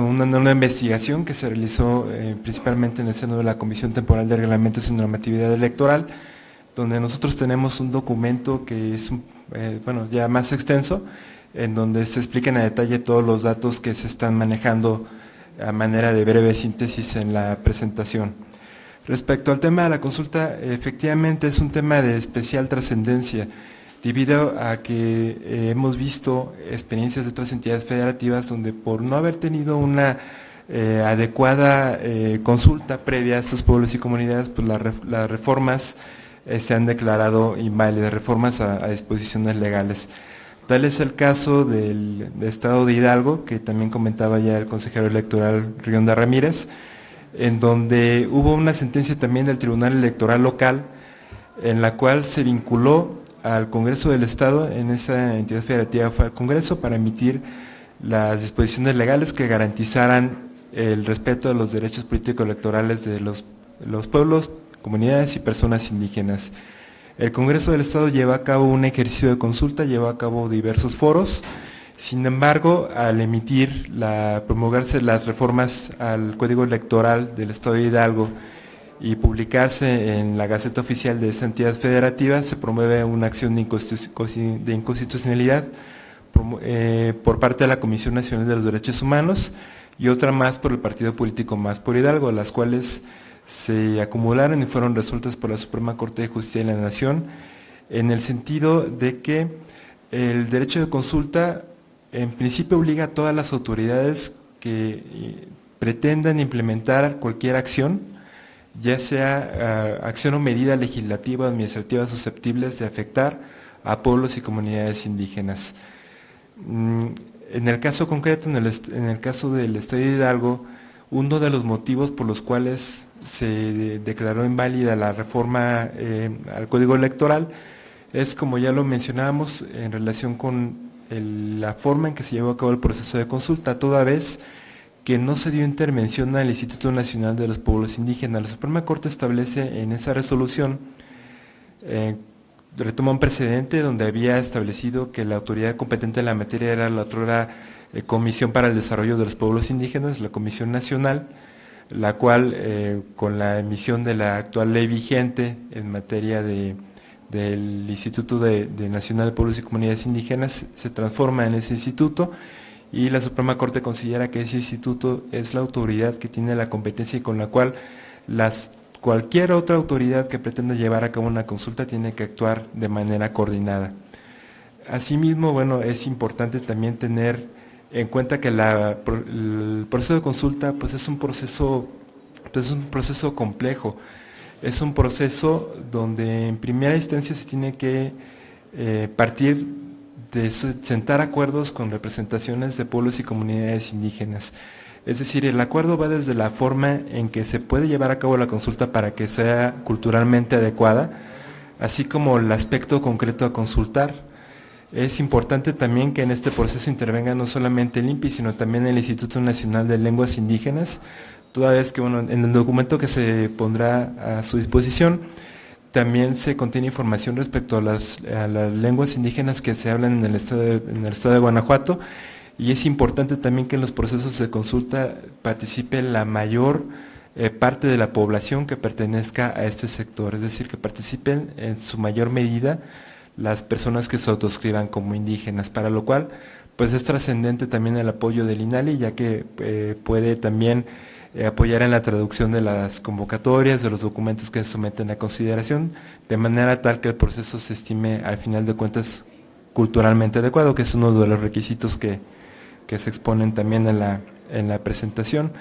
investigación que se realizó principalmente en el seno de la Comisión Temporal de Reglamentos y Normatividad Electoral, donde nosotros tenemos un documento que es ya más extenso, en donde se explican a detalle todos los datos que se están manejando a manera de breve síntesis en la presentación. Respecto al tema de la consulta, efectivamente es un tema de especial trascendencia, debido a que hemos visto experiencias de otras entidades federativas donde por no haber tenido una adecuada consulta previa a estos pueblos y comunidades, pues las reformas se han declarado inválidas, reformas a disposiciones legales. Tal es el caso del Estado de Hidalgo, que también comentaba ya el consejero electoral Rionda Ramírez, en donde hubo una sentencia también del Tribunal Electoral Local, en la cual se vinculó al Congreso del Estado, en esa entidad federativa fue al Congreso, para emitir las disposiciones legales que garantizaran el respeto de los derechos políticos electorales de los pueblos, comunidades y personas indígenas. El Congreso del Estado lleva a cabo un ejercicio de consulta, lleva a cabo diversos foros. Sin embargo, al promulgarse las reformas al Código Electoral del Estado de Hidalgo y publicarse en la Gaceta Oficial de esa entidad federativa, se promueve una acción de inconstitucionalidad por parte de la Comisión Nacional de los Derechos Humanos y otra más por el partido político Más por Hidalgo, las cuales se acumularon y fueron resueltas por la Suprema Corte de Justicia de la Nación, en el sentido de que el derecho de consulta en principio obliga a todas las autoridades que pretendan implementar cualquier acción, ya sea acción o medida legislativa o administrativa susceptibles de afectar a pueblos y comunidades indígenas. En el caso concreto, en el caso del Estado de Hidalgo, uno de los motivos por los cuales se declaró inválida la reforma al Código Electoral es, como ya lo mencionábamos, en relación con la forma en que se llevó a cabo el proceso de consulta, toda vez que no se dio intervención al Instituto Nacional de los Pueblos Indígenas. La Suprema Corte establece en esa resolución, retoma un precedente donde había establecido que la autoridad competente en la materia era la otra Comisión para el Desarrollo de los Pueblos Indígenas, la Comisión Nacional, la cual con la emisión de la actual ley vigente en materia del Instituto Nacional de Pueblos y Comunidades Indígenas se transforma en ese instituto, y la Suprema Corte considera que ese instituto es la autoridad que tiene la competencia y con la cual las cualquier otra autoridad que pretenda llevar a cabo una consulta tiene que actuar de manera coordinada. Asimismo, bueno, es importante también tener en cuenta que el proceso de consulta pues es un proceso complejo. Es un proceso donde en primera instancia se tiene que partir de sentar acuerdos con representaciones de pueblos y comunidades indígenas. Es decir, el acuerdo va desde la forma en que se puede llevar a cabo la consulta para que sea culturalmente adecuada, así como el aspecto concreto a consultar. Es importante también que en este proceso intervenga no solamente el INPI, sino también el Instituto Nacional de Lenguas Indígenas, toda vez que bueno, en el documento que se pondrá a su disposición también se contiene información respecto a las lenguas indígenas que se hablan en el estado de Guanajuato, y es importante también que en los procesos de consulta participe la mayor parte de la población que pertenezca a este sector, es decir, que participen en su mayor medida las personas que se autoscriban como indígenas, para lo cual pues es trascendente también el apoyo del INALI, ya que puede también apoyar en la traducción de las convocatorias, de los documentos que se someten a consideración, de manera tal que el proceso se estime al final de cuentas culturalmente adecuado, que es uno de los requisitos que se exponen también en la presentación.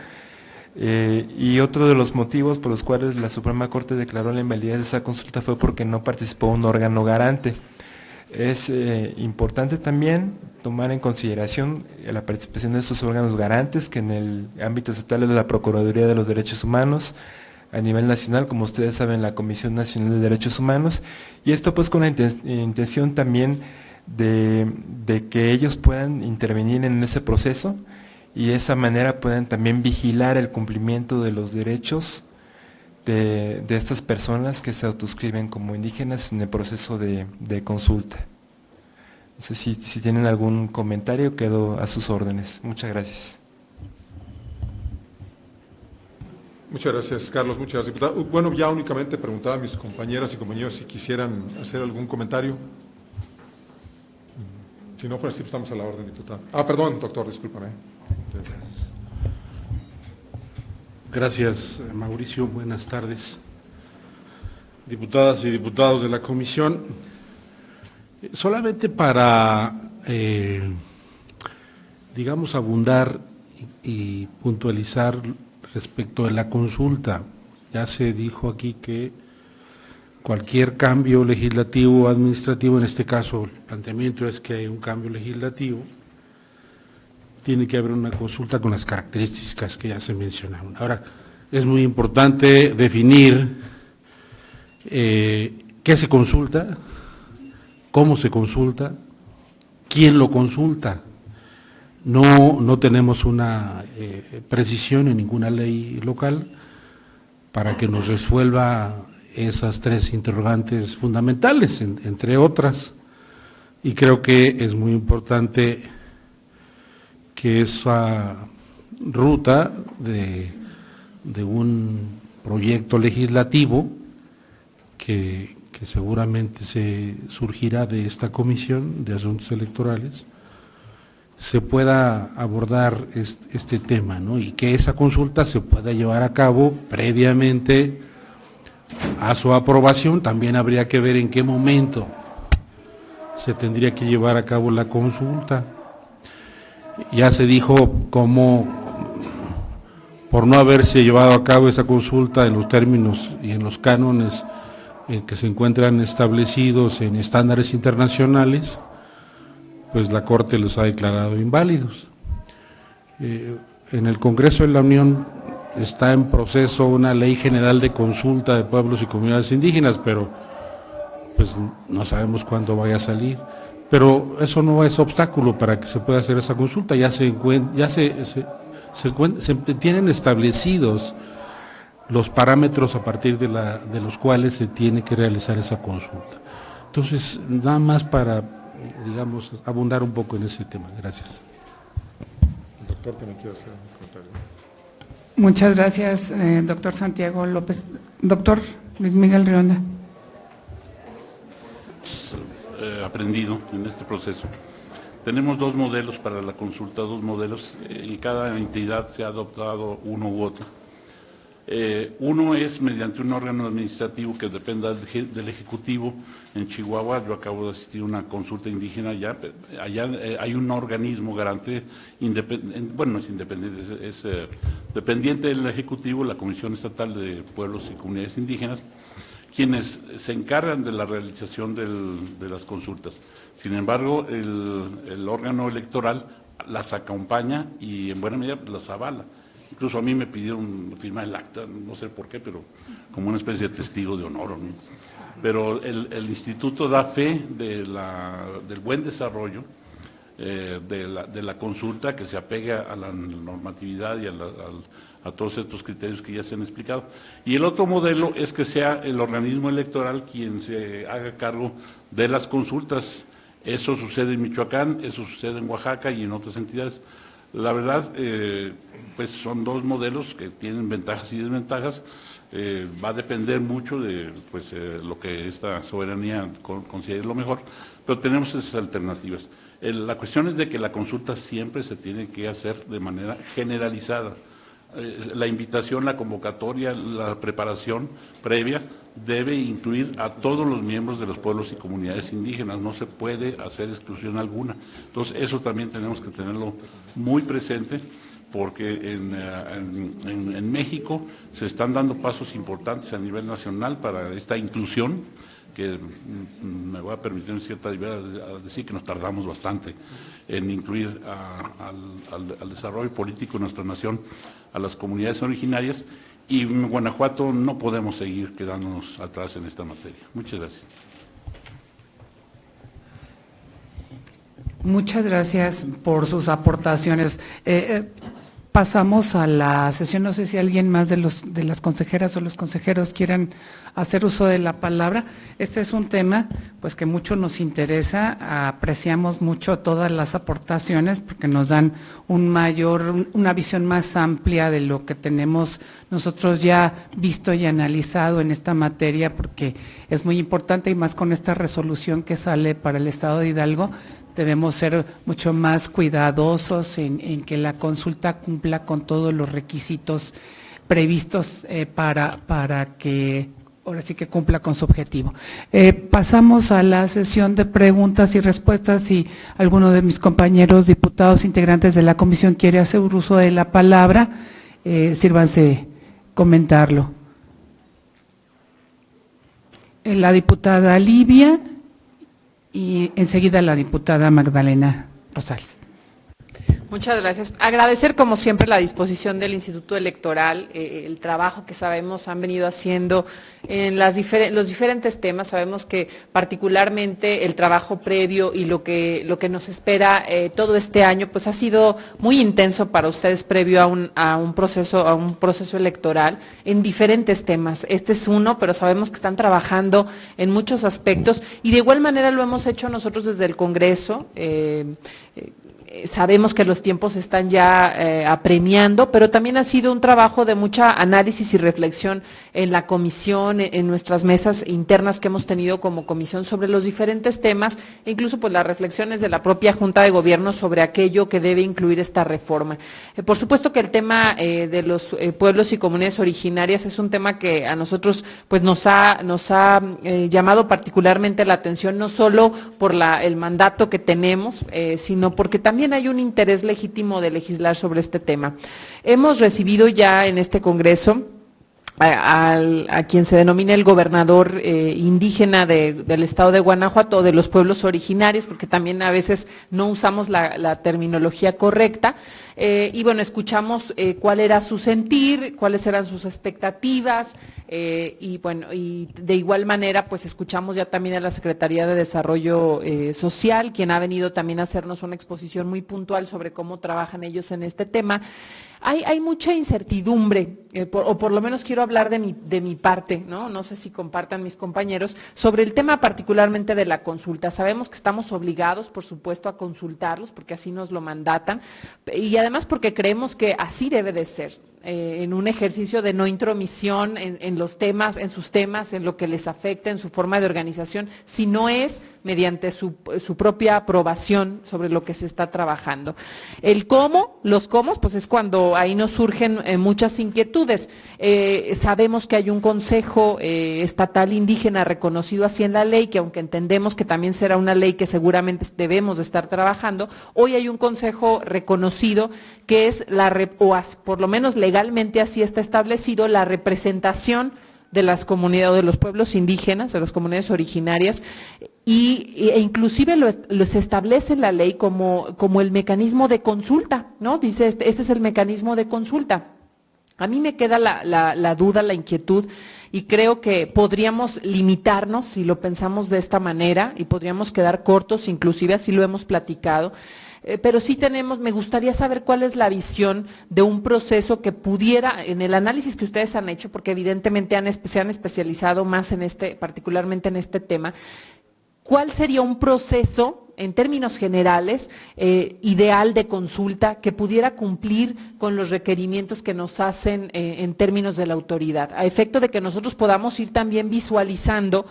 Y otro de los motivos por los cuales la Suprema Corte declaró la invalidez de esa consulta fue porque no participó un órgano garante. Es importante también tomar en consideración la participación de estos órganos garantes, que en el ámbito estatal es la Procuraduría de los Derechos Humanos, a nivel nacional, como ustedes saben, la Comisión Nacional de Derechos Humanos, y esto pues con la intención también de que ellos puedan intervenir en ese proceso y de esa manera puedan también vigilar el cumplimiento de los derechos de estas personas que se autoscriben como indígenas en el proceso de consulta. No sé si tienen algún comentario, quedo a sus órdenes. Muchas gracias. Muchas gracias, Carlos. Muchas gracias, diputado. Bueno, ya únicamente preguntaba a mis compañeras y compañeros si quisieran hacer algún comentario. Si no, pues estamos a la orden, diputado. Perdón, doctor, discúlpame. Gracias, Mauricio. Buenas tardes. Diputadas y diputados de la comisión. Solamente para, digamos, abundar y puntualizar respecto de la consulta. Ya se dijo aquí que cualquier cambio legislativo o administrativo, en este caso el planteamiento es que hay un cambio legislativo, tiene que haber una consulta con las características que ya se mencionaron. Ahora, es muy importante definir qué se consulta, cómo se consulta, quién lo consulta. No tenemos una precisión en ninguna ley local para que nos resuelva esas tres interrogantes fundamentales, entre otras, y creo que es muy importante que esa ruta de un proyecto legislativo que seguramente se surgirá de esta Comisión de Asuntos Electorales, se pueda abordar este tema, ¿no? Y que esa consulta se pueda llevar a cabo previamente a su aprobación. También habría que ver en qué momento se tendría que llevar a cabo la consulta. Ya se dijo cómo, por no haberse llevado a cabo esa consulta en los términos y en los cánones en que se encuentran establecidos en estándares internacionales, pues la Corte los ha declarado inválidos. En el Congreso de la Unión está en proceso una ley general de consulta de pueblos y comunidades indígenas, pero pues no sabemos cuándo vaya a salir. Pero eso no es obstáculo para que se pueda hacer esa consulta, ya se tienen establecidos los parámetros a partir de los cuales se tiene que realizar esa consulta. Entonces, nada más para, digamos, abundar un poco en ese tema. Gracias. El doctor también quiere hacer un comentario. Muchas gracias, doctor Santiago López. Doctor Luis Miguel Rionda. Aprendido en este proceso. Tenemos dos modelos para la consulta, dos modelos, y cada entidad se ha adoptado uno u otro. Uno es mediante un órgano administrativo que dependa del Ejecutivo. En Chihuahua, yo acabo de asistir a una consulta indígena allá hay un organismo garante, bueno, no es independiente, es dependiente del Ejecutivo, la Comisión Estatal de Pueblos y Comunidades Indígenas, quienes se encargan de la realización de las consultas. Sin embargo, el órgano electoral las acompaña y en buena medida las avala. Incluso a mí me pidieron firmar el acta, no sé por qué, pero como una especie de testigo de honor, ¿no? Pero el instituto da fe del buen desarrollo de la consulta, que se apega a la normatividad y a todos estos criterios que ya se han explicado. Y el otro modelo es que sea el organismo electoral quien se haga cargo de las consultas. Eso sucede en Michoacán, eso sucede en Oaxaca y en otras entidades. La verdad, pues son dos modelos que tienen ventajas y desventajas. Va a depender mucho de lo que esta soberanía considere lo mejor, pero tenemos esas alternativas. La cuestión es de que la consulta siempre se tiene que hacer de manera generalizada. La invitación, la convocatoria, la preparación previa debe incluir a todos los miembros de los pueblos y comunidades indígenas, no se puede hacer exclusión alguna. Entonces, eso también tenemos que tenerlo muy presente, porque en México se están dando pasos importantes a nivel nacional para esta inclusión, que me voy a permitir en cierta medida decir que nos tardamos bastante en incluir al desarrollo político de nuestra nación a las comunidades originarias, y en Guanajuato no podemos seguir quedándonos atrás en esta materia. Muchas gracias. Muchas gracias por sus aportaciones. Pasamos a la sesión. No sé si alguien más de las consejeras o los consejeros quieran hacer uso de la palabra. Este es un tema pues que mucho nos interesa, apreciamos mucho todas las aportaciones porque nos dan una visión más amplia de lo que tenemos nosotros ya visto y analizado en esta materia, porque es muy importante, y más con esta resolución que sale para el Estado de Hidalgo. Debemos ser mucho más cuidadosos en que la consulta cumpla con todos los requisitos previstos para que ahora sí que cumpla con su objetivo. Pasamos a la sesión de preguntas y respuestas. Si alguno de mis compañeros diputados integrantes de la comisión quiere hacer uso de la palabra, sírvanse comentarlo. La diputada Livia. Y enseguida la diputada Magdalena Rosales. Muchas gracias. Agradecer como siempre la disposición del Instituto Electoral, el trabajo que sabemos han venido haciendo en los diferentes temas. Sabemos que particularmente el trabajo previo y lo que nos espera todo este año, pues ha sido muy intenso para ustedes previo a un proceso electoral en diferentes temas. Este es uno, pero sabemos que están trabajando en muchos aspectos y de igual manera lo hemos hecho nosotros desde el Congreso. Sabemos que los tiempos están ya apremiando, pero también ha sido un trabajo de mucha análisis y reflexión en la comisión, en nuestras mesas internas que hemos tenido como comisión sobre los diferentes temas, e incluso pues las reflexiones de la propia Junta de Gobierno sobre aquello que debe incluir esta reforma. Por supuesto que el tema de los pueblos y comunidades originarias es un tema que a nosotros pues nos ha llamado particularmente la atención, no solo por el mandato que tenemos, sino porque también hay un interés legítimo de legislar sobre este tema. Hemos recibido ya en este Congreso a quien se denomina el gobernador indígena del estado de Guanajuato, o de los pueblos originarios, porque también a veces no usamos la terminología correcta, y bueno, escuchamos cuál era su sentir, cuáles eran sus expectativas, y bueno, y de igual manera pues escuchamos ya también a la Secretaría de Desarrollo Social, quien ha venido también a hacernos una exposición muy puntual sobre cómo trabajan ellos en este tema. Hay mucha incertidumbre, o por lo menos quiero hablar de mi parte, ¿no? No sé si compartan mis compañeros, sobre el tema particularmente de la consulta. Sabemos que estamos obligados, por supuesto, a consultarlos, porque así nos lo mandatan, y además porque creemos que así debe de ser, en un ejercicio de no intromisión en los temas, en sus temas, en lo que les afecta, en su forma de organización. Si no es mediante su propia aprobación sobre lo que se está trabajando. El cómo, los cómo, pues es cuando ahí nos surgen muchas inquietudes. Sabemos que hay un Consejo Estatal Indígena reconocido así en la ley, que aunque entendemos que también será una ley que seguramente debemos de estar trabajando, hoy hay un consejo reconocido que es por lo menos legalmente así está establecido, la representación de las comunidades, de los pueblos indígenas, de las comunidades originarias, e inclusive se establece en la ley como el mecanismo de consulta, ¿no? Dice, este es el mecanismo de consulta. A mí me queda la duda, la inquietud, y creo que podríamos limitarnos si lo pensamos de esta manera, y podríamos quedar cortos, inclusive así lo hemos platicado, pero sí me gustaría saber cuál es la visión de un proceso que pudiera, en el análisis que ustedes han hecho, porque evidentemente se han especializado más particularmente en este tema, ¿cuál sería un proceso, en términos generales, ideal de consulta que pudiera cumplir con los requerimientos que nos hacen en términos de la autoridad, a efecto de que nosotros podamos ir también visualizando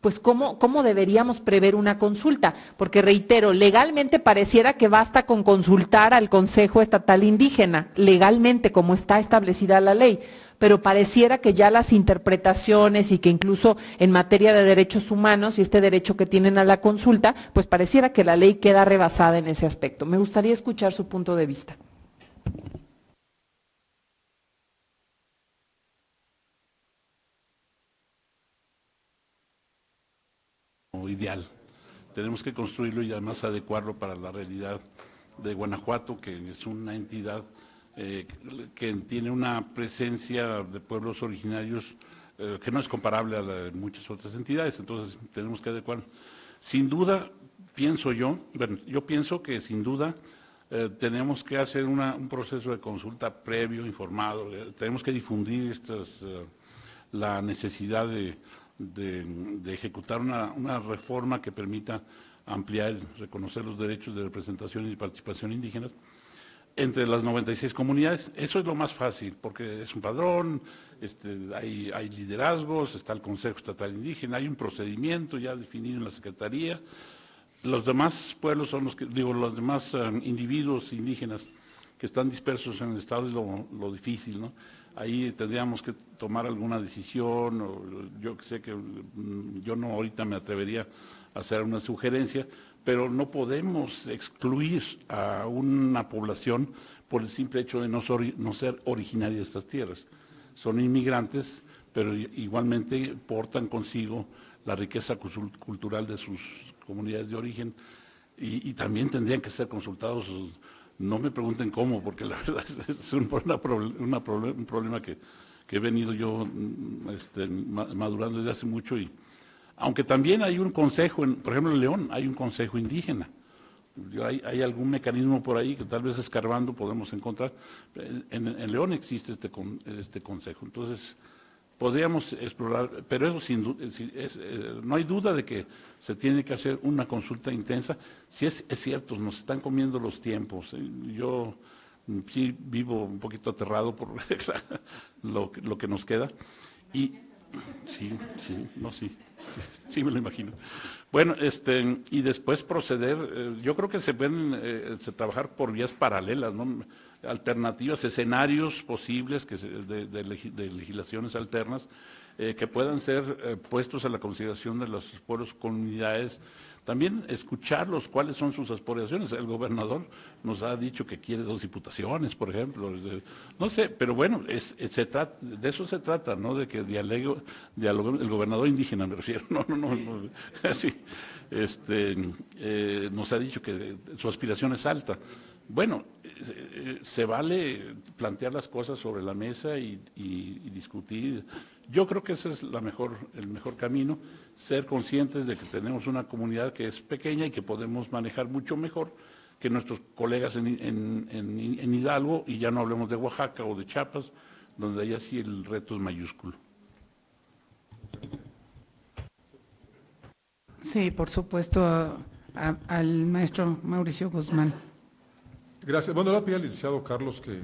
pues cómo deberíamos prever una consulta? Porque reitero, legalmente pareciera que basta con consultar al Consejo Estatal Indígena, legalmente como está establecida la ley, pero pareciera que ya las interpretaciones y que incluso en materia de derechos humanos y este derecho que tienen a la consulta, pues pareciera que la ley queda rebasada en ese aspecto. Me gustaría escuchar su punto de vista. Ideal. Tenemos que construirlo y además adecuarlo para la realidad de Guanajuato, que es una entidad que tiene una presencia de pueblos originarios que no es comparable a la de muchas otras entidades, entonces tenemos que adecuarlo. Sin duda, yo pienso que sin duda tenemos que hacer un proceso de consulta previo, informado, tenemos que difundir la necesidad de ejecutar una reforma que permita ampliar, reconocer los derechos de representación y participación indígenas entre las 96 comunidades. Eso es lo más fácil, porque es un padrón, hay liderazgos, está el Consejo Estatal Indígena, hay un procedimiento ya definido en la Secretaría. Los demás pueblos son los demás individuos indígenas que están dispersos en el Estado es lo difícil, ¿no? Ahí tendríamos que tomar alguna decisión, o yo sé que yo no ahorita me atrevería a hacer una sugerencia, pero no podemos excluir a una población por el simple hecho de no ser originaria de estas tierras. Son inmigrantes, pero igualmente portan consigo la riqueza cultural de sus comunidades de origen y también tendrían que ser consultados. No me pregunten cómo, porque la verdad es un problema que he venido yo madurando desde hace mucho, y aunque también hay un consejo, por ejemplo en León hay un consejo indígena, hay algún mecanismo por ahí que tal vez escarbando podemos encontrar. En León existe este consejo, entonces podríamos explorar, pero eso no hay duda de que se tiene que hacer una consulta intensa. Si es cierto, nos están comiendo los tiempos. Yo sí vivo un poquito aterrado por lo que nos queda. Y sí me lo imagino. Bueno, y después proceder, yo creo que se pueden trabajar por vías paralelas, ¿no? Alternativas, escenarios posibles de legislaciones alternas que puedan ser puestos a la consideración de los pueblos, comunidades. También escucharlos, cuáles son sus aspiraciones. El gobernador nos ha dicho que quiere 2 diputaciones, por ejemplo. No sé, pero bueno, de eso se trata, ¿no? De que dialogue el gobernador indígena, me refiero. No. Sí. Nos ha dicho que su aspiración es alta. Bueno, se vale plantear las cosas sobre la mesa y discutir. Yo creo que ese es el mejor camino, ser conscientes de que tenemos una comunidad que es pequeña y que podemos manejar mucho mejor que nuestros colegas en Hidalgo, y ya no hablemos de Oaxaca o de Chiapas, donde ahí sí el reto es mayúsculo. Sí, por supuesto, al maestro Mauricio Guzmán. Gracias. Bueno, le voy a pedir al licenciado Carlos que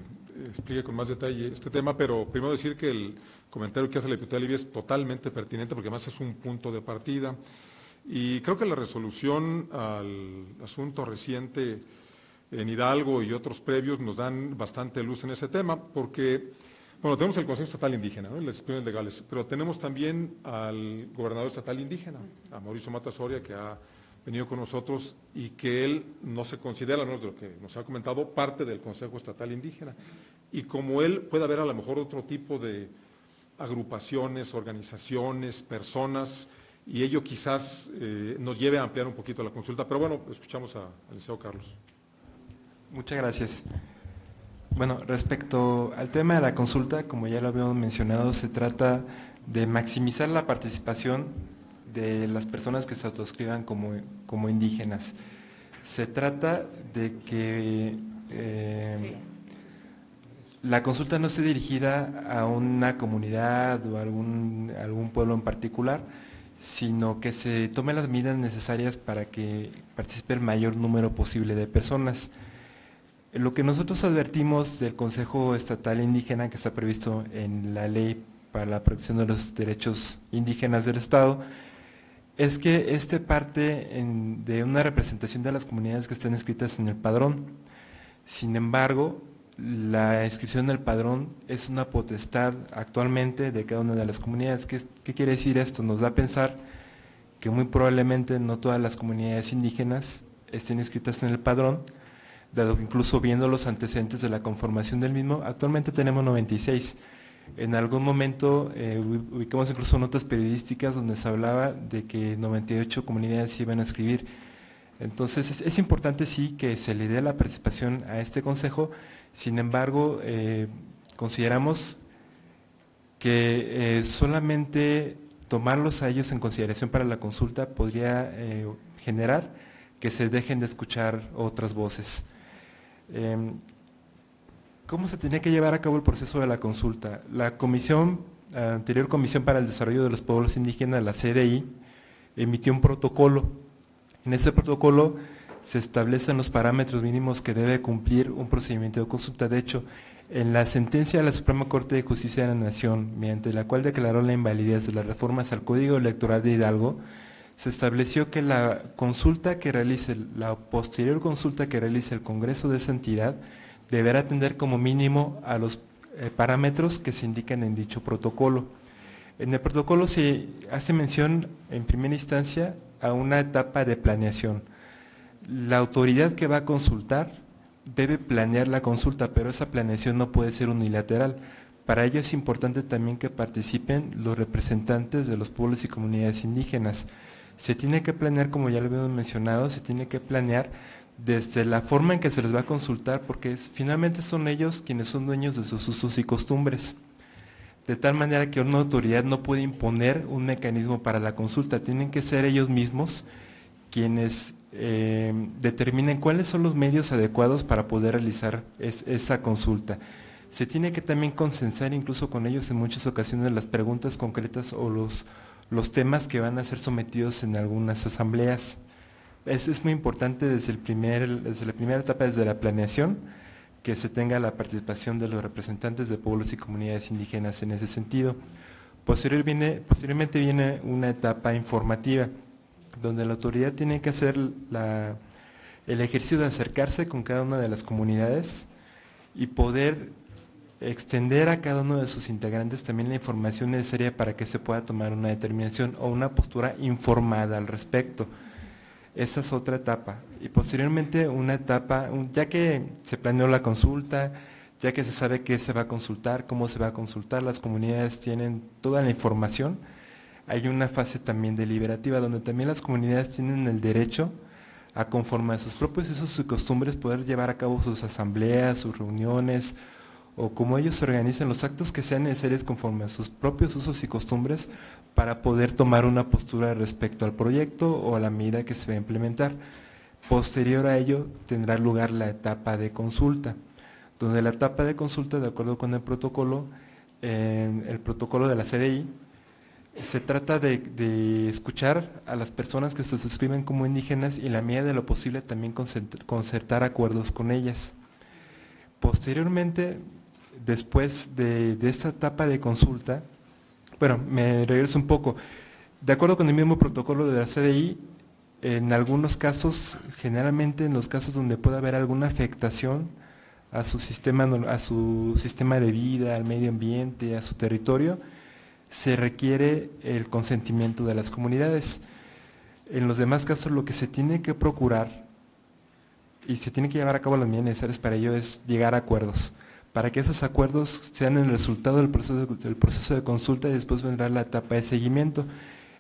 explique con más detalle este tema, pero primero decir que el comentario que hace la diputada Livia es totalmente pertinente, porque además es un punto de partida. Y creo que la resolución al asunto reciente en Hidalgo y otros previos nos dan bastante luz en ese tema, porque, bueno, tenemos el Consejo Estatal Indígena, ¿no?, y las instituciones legales, pero tenemos también al gobernador estatal indígena, a Mauricio Mata Soria, que ha venido con nosotros y que él no se considera, al menos de lo que nos ha comentado, parte del Consejo Estatal Indígena. Y como él puede haber a lo mejor otro tipo de agrupaciones, organizaciones, personas, y ello quizás nos lleve a ampliar un poquito la consulta. Pero bueno, escuchamos al licenciado Carlos. Muchas gracias. Bueno, respecto al tema de la consulta, como ya lo habíamos mencionado, se trata de maximizar la participación de las personas que se autoscriban como indígenas. Se trata de que la consulta no esté dirigida a una comunidad o a algún pueblo en particular, sino que se tomen las medidas necesarias para que participe el mayor número posible de personas. Lo que nosotros advertimos del Consejo Estatal Indígena, que está previsto en la Ley para la Protección de los Derechos Indígenas del Estado, es que este parte de una representación de las comunidades que están inscritas en el padrón. Sin embargo, la inscripción en el padrón es una potestad actualmente de cada una de las comunidades. ¿Qué quiere decir esto? Nos da a pensar que muy probablemente no todas las comunidades indígenas estén inscritas en el padrón, dado que incluso viendo los antecedentes de la conformación del mismo, actualmente tenemos 96. En algún momento ubicamos incluso notas periodísticas donde se hablaba de que 98 comunidades se iban a inscribir. Entonces es importante sí que se le dé la participación a este consejo. Sin embargo, consideramos que solamente tomarlos a ellos en consideración para la consulta podría generar que se dejen de escuchar otras voces. ¿Cómo se tenía que llevar a cabo el proceso de la consulta? La anterior Comisión para el Desarrollo de los Pueblos Indígenas, la CDI, emitió un protocolo. En ese protocolo se establecen los parámetros mínimos que debe cumplir un procedimiento de consulta. De hecho, en la sentencia de la Suprema Corte de Justicia de la Nación, mediante la cual declaró la invalidez de las reformas al Código Electoral de Hidalgo, se estableció que la posterior consulta que realice el Congreso de esa entidad deberá atender como mínimo a los parámetros que se indican en dicho protocolo. En el protocolo se hace mención en primera instancia a una etapa de planeación. La autoridad que va a consultar debe planear la consulta, pero esa planeación no puede ser unilateral. Para ello es importante también que participen los representantes de los pueblos y comunidades indígenas. Se tiene que planear, como ya lo habíamos mencionado, se tiene que planear desde la forma en que se les va a consultar, porque finalmente son ellos quienes son dueños de sus usos y costumbres. De tal manera que una autoridad no puede imponer un mecanismo para la consulta, tienen que ser ellos mismos quienes determinen cuáles son los medios adecuados para poder realizar esa consulta. Se tiene que también consensar incluso con ellos en muchas ocasiones las preguntas concretas o los temas que van a ser sometidos en algunas asambleas. Es muy importante desde la primera etapa, desde la planeación, que se tenga la participación de los representantes de pueblos y comunidades indígenas en ese sentido. Posteriormente viene una etapa informativa, donde la autoridad tiene que hacer el ejercicio de acercarse con cada una de las comunidades y poder extender a cada uno de sus integrantes también la información necesaria para que se pueda tomar una determinación o una postura informada al respecto. Esa es otra etapa. Y posteriormente una etapa, ya que se planeó la consulta, ya que se sabe qué se va a consultar, cómo se va a consultar, las comunidades tienen toda la información, hay una fase también deliberativa donde también las comunidades tienen el derecho a, conforme a sus propios usos y costumbres, poder llevar a cabo sus asambleas, sus reuniones, o como ellos organizan los actos que sean necesarios conforme a sus propios usos y costumbres para poder tomar una postura respecto al proyecto o a la medida que se va a implementar. Posterior a ello tendrá lugar la etapa de consulta, donde la etapa de consulta, de acuerdo con el protocolo de la CDI, se trata de escuchar a las personas que se suscriben como indígenas y en la medida de lo posible también concertar acuerdos con ellas. Posteriormente, después de esta etapa de consulta, bueno, me regreso un poco, De acuerdo con el mismo protocolo de la CDI, en algunos casos, generalmente en los casos donde pueda haber alguna afectación a su sistema de vida, al medio ambiente, a su territorio, se requiere el consentimiento de las comunidades. En los demás casos lo que se tiene que procurar y se tiene que llevar a cabo las medidas necesarias para ello es llegar a acuerdos, para que esos acuerdos sean el resultado del proceso de consulta, y después vendrá la etapa de seguimiento,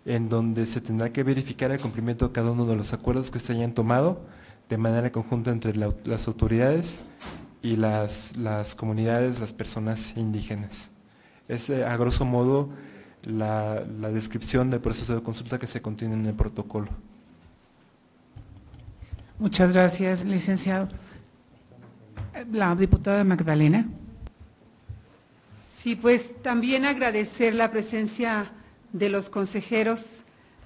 en donde se tendrá que verificar el cumplimiento de cada uno de los acuerdos que se hayan tomado de manera conjunta entre las autoridades y las comunidades, las personas indígenas. Es a grosso modo la descripción del proceso de consulta que se contiene en el protocolo. Muchas gracias, licenciado. La diputada Magdalena. Sí, pues también agradecer la presencia de los consejeros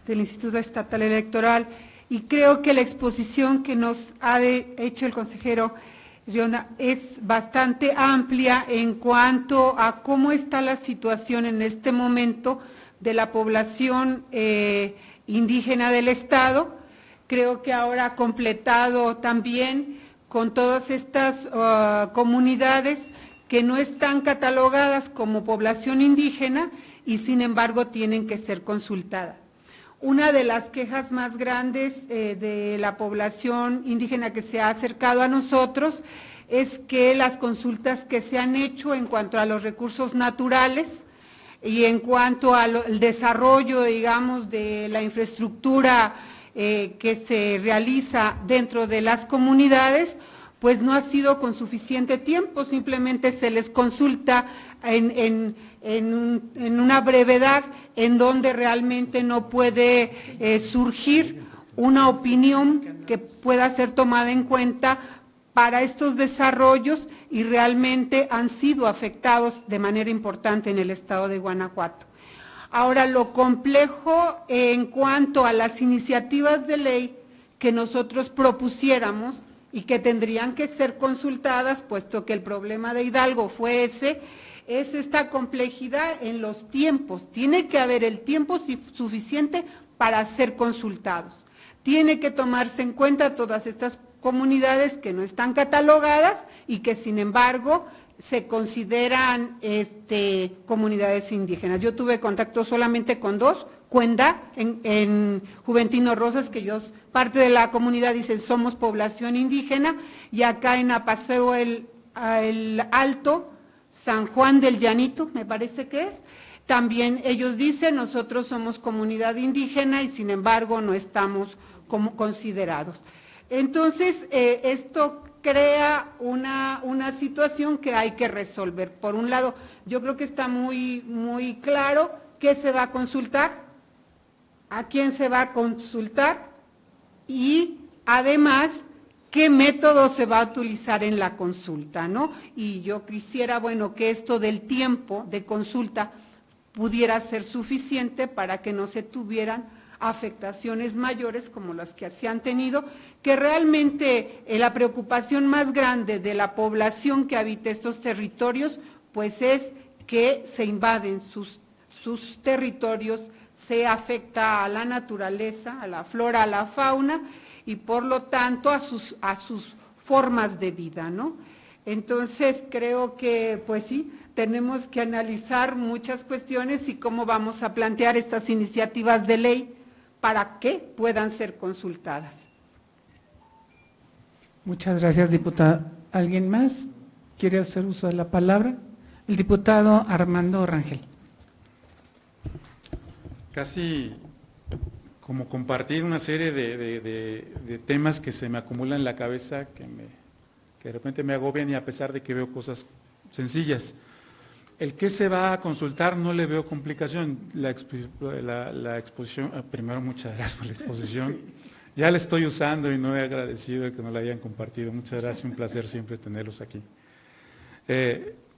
del Instituto Estatal Electoral, y creo que la exposición que nos ha hecho el consejero Rionda es bastante amplia en cuanto a cómo está la situación en este momento de la población indígena del Estado. Creo que ahora ha completado también con todas estas comunidades que no están catalogadas como población indígena y sin embargo tienen que ser consultadas. Una de las quejas más grandes de la población indígena que se ha acercado a nosotros es que las consultas que se han hecho en cuanto a los recursos naturales y en cuanto al desarrollo, digamos, de la infraestructura que se realiza dentro de las comunidades, pues no ha sido con suficiente tiempo, simplemente se les consulta en una brevedad en donde realmente no puede surgir una opinión que pueda ser tomada en cuenta para estos desarrollos, y realmente han sido afectados de manera importante en el estado de Guanajuato. Ahora, lo complejo en cuanto a las iniciativas de ley que nosotros propusiéramos y que tendrían que ser consultadas, puesto que el problema de Hidalgo fue ese, es esta complejidad en los tiempos. Tiene que haber el tiempo suficiente para ser consultados. Tiene que tomarse en cuenta todas estas comunidades que no están catalogadas y que sin embargo se consideran comunidades indígenas. Yo tuve contacto solamente con dos, Cuenda, en Juventino Rosas, que ellos, parte de la comunidad, dicen somos población indígena, y acá en Apaseo el Alto, San Juan del Llanito, me parece que es, también ellos dicen nosotros somos comunidad indígena y sin embargo no estamos como considerados. Entonces, esto crea una situación que hay que resolver. Por un lado, yo creo que está muy claro qué se va a consultar, a quién se va a consultar y además qué método se va a utilizar en la consulta, ¿no? Y yo quisiera, bueno, que esto del tiempo de consulta pudiera ser suficiente para que no se tuvieran afectaciones mayores como las que se han tenido, que realmente la preocupación más grande de la población que habita estos territorios, pues es que se invaden sus territorios, se afecta a la naturaleza, a la flora, a la fauna y por lo tanto a sus formas de vida, ¿no? Entonces creo que pues sí, tenemos que analizar muchas cuestiones y cómo vamos a plantear estas iniciativas de ley para que puedan ser consultadas. Muchas gracias, diputada. ¿Alguien más quiere hacer uso de la palabra? El diputado Armando Rangel. Casi como compartir una serie de temas que se me acumulan en la cabeza, que de repente me agobian y a pesar de que veo cosas sencillas. El que se va a consultar no le veo complicación. La exposición, primero muchas gracias por la exposición. Ya la estoy usando y no he agradecido de que no la hayan compartido. Muchas gracias, un placer siempre tenerlos aquí.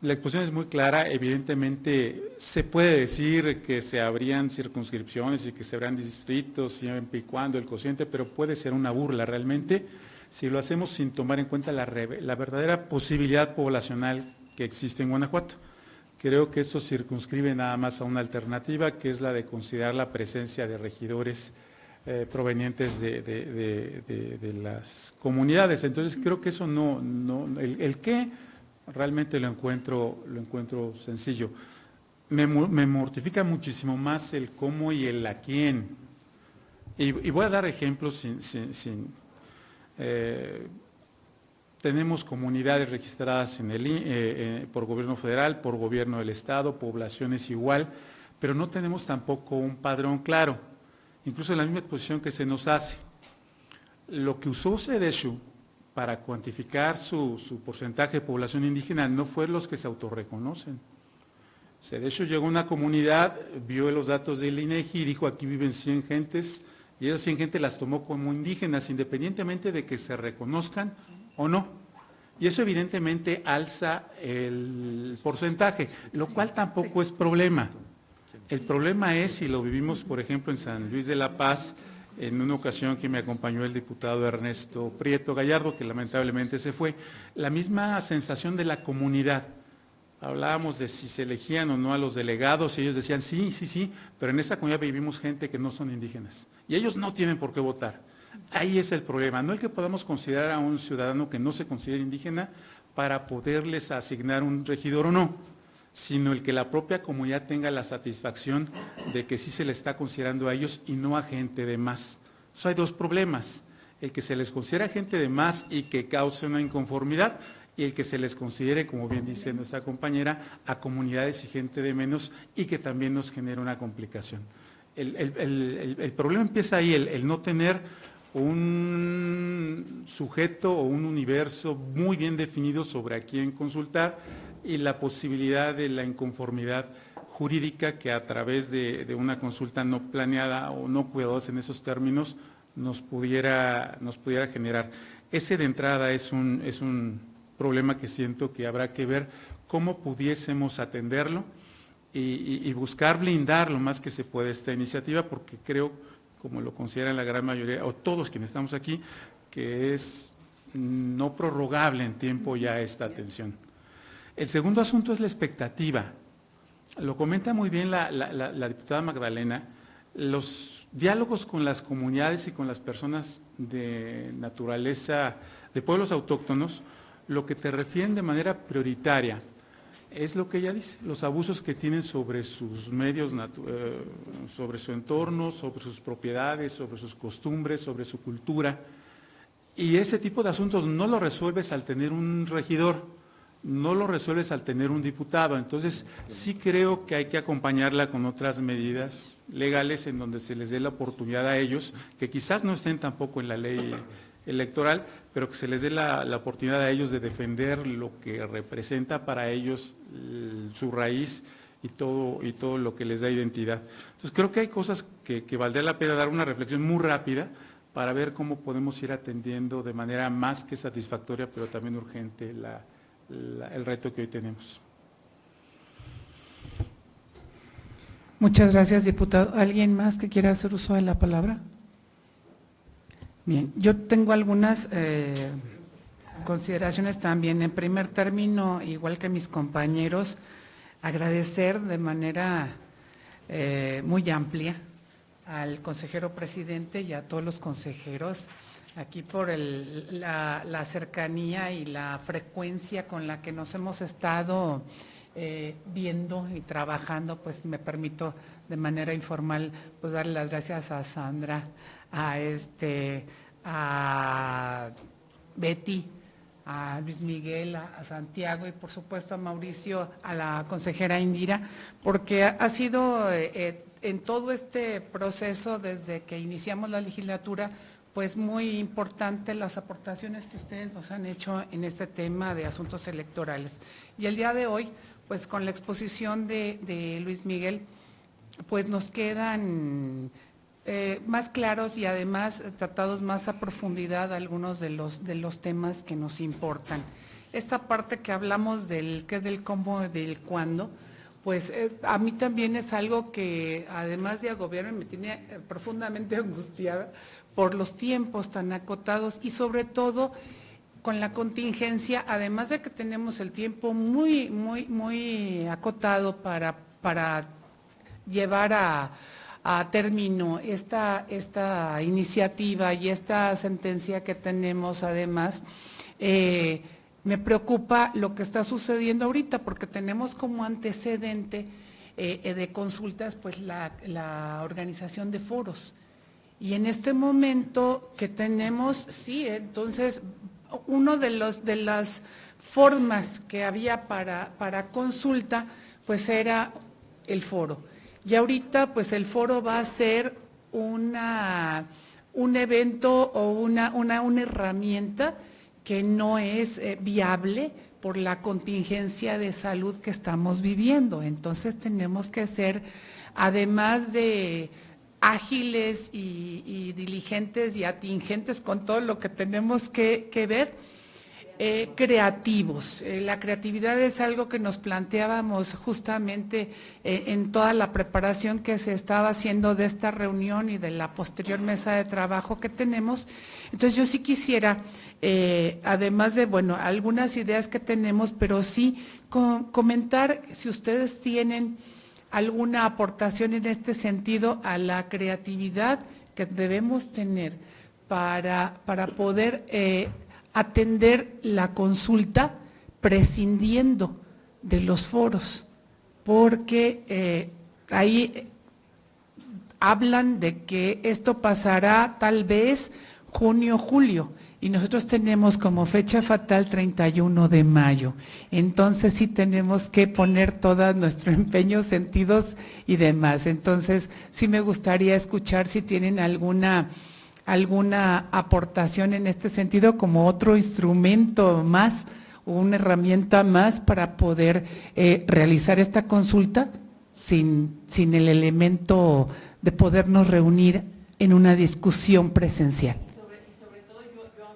La exposición es muy clara, evidentemente se puede decir que se abrían circunscripciones y que se abrían distritos siempre y cuando el cociente, pero puede ser una burla realmente si lo hacemos sin tomar en cuenta la verdadera posibilidad poblacional que existe en Guanajuato. creo que eso circunscribe nada más a una alternativa, que es la de considerar la presencia de regidores provenientes de las comunidades. Entonces creo que eso el qué realmente lo encuentro sencillo. Me mortifica muchísimo más el cómo y el a quién. Y voy a dar ejemplos tenemos comunidades registradas por gobierno federal, por gobierno del estado, poblaciones igual, pero no tenemos tampoco un padrón claro, incluso en la misma exposición que se nos hace. Lo que usó CEDESHU para cuantificar su porcentaje de población indígena no fue los que se autorreconocen. CEDESHU llegó a una comunidad, vio los datos del INEGI y dijo: aquí viven 100 gentes, y esas 100 gentes las tomó como indígenas, independientemente de que se reconozcan o no. Y eso evidentemente alza el porcentaje, lo cual tampoco es problema. El problema es si lo vivimos, por ejemplo, en San Luis de la Paz, en una ocasión que me acompañó el diputado Ernesto Prieto Gallardo, que lamentablemente se fue, la misma sensación de la comunidad. Hablábamos de si se elegían o no a los delegados y ellos decían sí, pero en esa comunidad vivimos gente que no son indígenas y ellos no tienen por qué votar. Ahí es el problema, no el que podamos considerar a un ciudadano que no se considera indígena para poderles asignar un regidor o no, sino el que la propia comunidad tenga la satisfacción de que sí se le está considerando a ellos y no a gente de más. Entonces hay dos problemas: el que se les considera gente de más y que cause una inconformidad, y el que se les considere, como bien dice nuestra compañera, a comunidades y gente de menos, y que también nos genera una complicación. El problema empieza ahí, el no tener un sujeto o un universo muy bien definido sobre a quién consultar, y la posibilidad de la inconformidad jurídica que a través de una consulta no planeada o no cuidadosa en esos términos nos pudiera generar. Ese de entrada es un problema que siento que habrá que ver cómo pudiésemos atenderlo y buscar blindar lo más que se puede esta iniciativa, porque creo, como lo consideran la gran mayoría, o todos quienes estamos aquí, que es no prorrogable en tiempo ya esta atención. El segundo asunto es la expectativa. Lo comenta muy bien la diputada Magdalena. Los diálogos con las comunidades y con las personas de naturaleza, de pueblos autóctonos, lo que te refieren de manera prioritaria es lo que ella dice: los abusos que tienen sobre sus medios, sobre su entorno, sobre sus propiedades, sobre sus costumbres, sobre su cultura. Y ese tipo de asuntos no lo resuelves al tener un regidor, no lo resuelves al tener un diputado. Entonces sí creo que hay que acompañarla con otras medidas legales en donde se les dé la oportunidad a ellos, que quizás no estén tampoco en la ley electoral, pero que se les dé la oportunidad a ellos de defender lo que representa para ellos su raíz y todo lo que les da identidad. Entonces creo que hay cosas que valdría la pena dar una reflexión muy rápida para ver cómo podemos ir atendiendo de manera más que satisfactoria, pero también urgente, el reto que hoy tenemos. Muchas gracias, diputado. ¿Alguien más que quiera hacer uso de la palabra? Bien, yo tengo algunas consideraciones también. En primer término, igual que mis compañeros, agradecer de manera muy amplia al consejero presidente y a todos los consejeros aquí por la cercanía y la frecuencia con la que nos hemos estado viendo y trabajando. Pues me permito de manera informal pues darle las gracias a Sandra, a Betty, a Luis Miguel, a Santiago y por supuesto a Mauricio, a la consejera Indira, porque ha sido en todo este proceso desde que iniciamos la legislatura pues muy importante las aportaciones que ustedes nos han hecho en este tema de asuntos electorales. Y el día de hoy, pues con la exposición de Luis Miguel, pues nos quedan más claros y además tratados más a profundidad algunos de los temas que nos importan. Esta parte que hablamos del qué, del cómo, del cuándo, pues a mí también es algo que además de agobiarme me tiene profundamente angustiada por los tiempos tan acotados y sobre todo con la contingencia, además de que tenemos el tiempo muy acotado para llevar a término esta iniciativa y esta sentencia que tenemos, además, me preocupa lo que está sucediendo ahorita, porque tenemos como antecedente de consultas pues la organización de foros. Y en este momento que tenemos, sí, entonces, uno de las formas que había para consulta, pues era el foro. Y ahorita, pues el foro va a ser un evento o una herramienta que no es viable por la contingencia de salud que estamos viviendo. Entonces tenemos que ser, además de ágiles y diligentes y atingentes con todo lo que tenemos que ver, creativos. La creatividad es algo que nos planteábamos justamente en toda la preparación que se estaba haciendo de esta reunión y de la posterior mesa de trabajo que tenemos. Entonces yo sí quisiera, además de, bueno, algunas ideas que tenemos, pero sí comentar si ustedes tienen alguna aportación en este sentido a la creatividad que debemos tener para poder atender la consulta prescindiendo de los foros, porque ahí hablan de que esto pasará tal vez junio, julio, y nosotros tenemos como fecha fatal 31 de mayo. Entonces sí tenemos que poner todo nuestro empeño, sentidos y demás. Entonces sí me gustaría escuchar si tienen alguna aportación en este sentido como otro instrumento más o una herramienta más para poder realizar esta consulta sin el elemento de podernos reunir en una discusión presencial.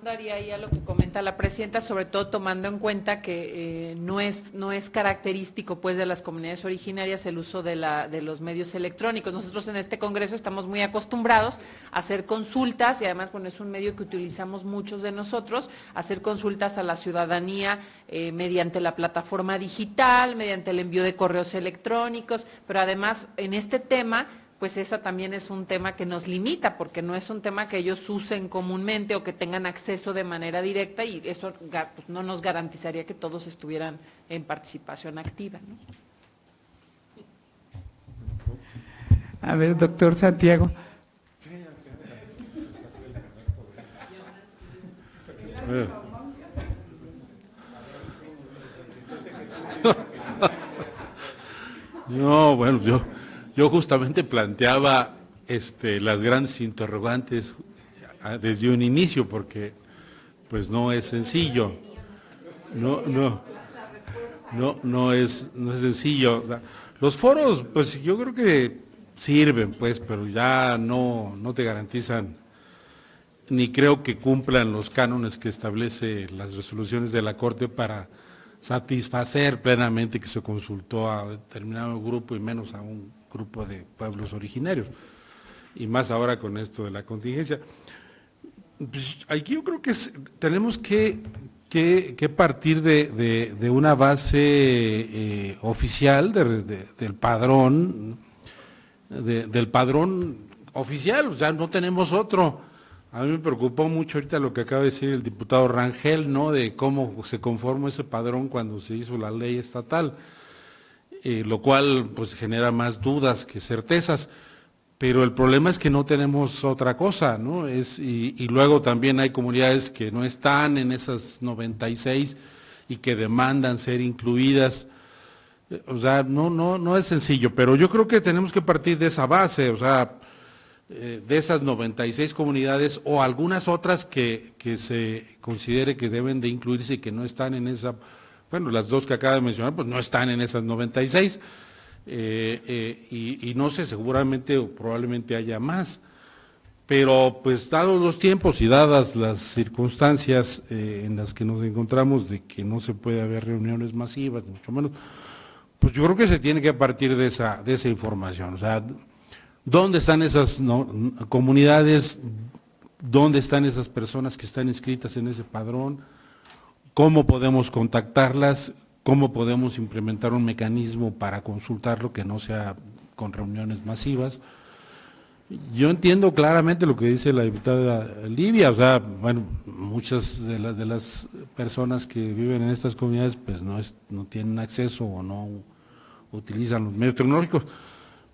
Daría ahí a lo que comenta la presidenta, sobre todo tomando en cuenta que no es característico pues de las comunidades originarias el uso de los medios electrónicos. Nosotros en este congreso estamos muy acostumbrados a hacer consultas y además, bueno, es un medio que utilizamos muchos de nosotros, hacer consultas a la ciudadanía mediante la plataforma digital, mediante el envío de correos electrónicos, pero además en este tema pues esa también es un tema que nos limita, porque no es un tema que ellos usen comúnmente o que tengan acceso de manera directa, y eso pues, no nos garantizaría que todos estuvieran en participación activa, ¿no? A ver, doctor Santiago. No, bueno, yo justamente planteaba las grandes interrogantes desde un inicio, porque pues no es sencillo, no es sencillo. O sea, los foros, pues yo creo que sirven, pues, pero ya no te garantizan, ni creo que cumplan los cánones que establece las resoluciones de la Corte para satisfacer plenamente que se consultó a determinado grupo y menos a un grupo de pueblos originarios, y más ahora con esto de la contingencia. Pues aquí yo creo que tenemos que partir de una base oficial del padrón, del padrón oficial, o sea, no tenemos otro. A mí me preocupó mucho ahorita lo que acaba de decir el diputado Rangel, ¿no?, de cómo se conformó ese padrón cuando se hizo la ley estatal. Lo cual pues genera más dudas que certezas, pero el problema es que no tenemos otra cosa, ¿no? Y luego también hay comunidades que no están en esas 96 y que demandan ser incluidas. O sea, no es sencillo, pero yo creo que tenemos que partir de esa base, o sea, de esas 96 comunidades o algunas otras que se considere que deben de incluirse y que no están en esa. Bueno, las dos que acaba de mencionar, pues no están en esas 96, y no sé, seguramente o probablemente haya más, pero pues dados los tiempos y dadas las circunstancias en las que nos encontramos, de que no se puede haber reuniones masivas, mucho menos, pues yo creo que se tiene que partir de esa información, o sea, ¿dónde están esas comunidades? ¿Dónde están esas personas que están inscritas en ese padrón? cómo podemos contactarlas, cómo podemos implementar un mecanismo para consultarlo que no sea con reuniones masivas. Yo entiendo claramente lo que dice la diputada Livia, o sea, bueno, muchas de las personas que viven en estas comunidades pues no tienen acceso o no utilizan los medios tecnológicos,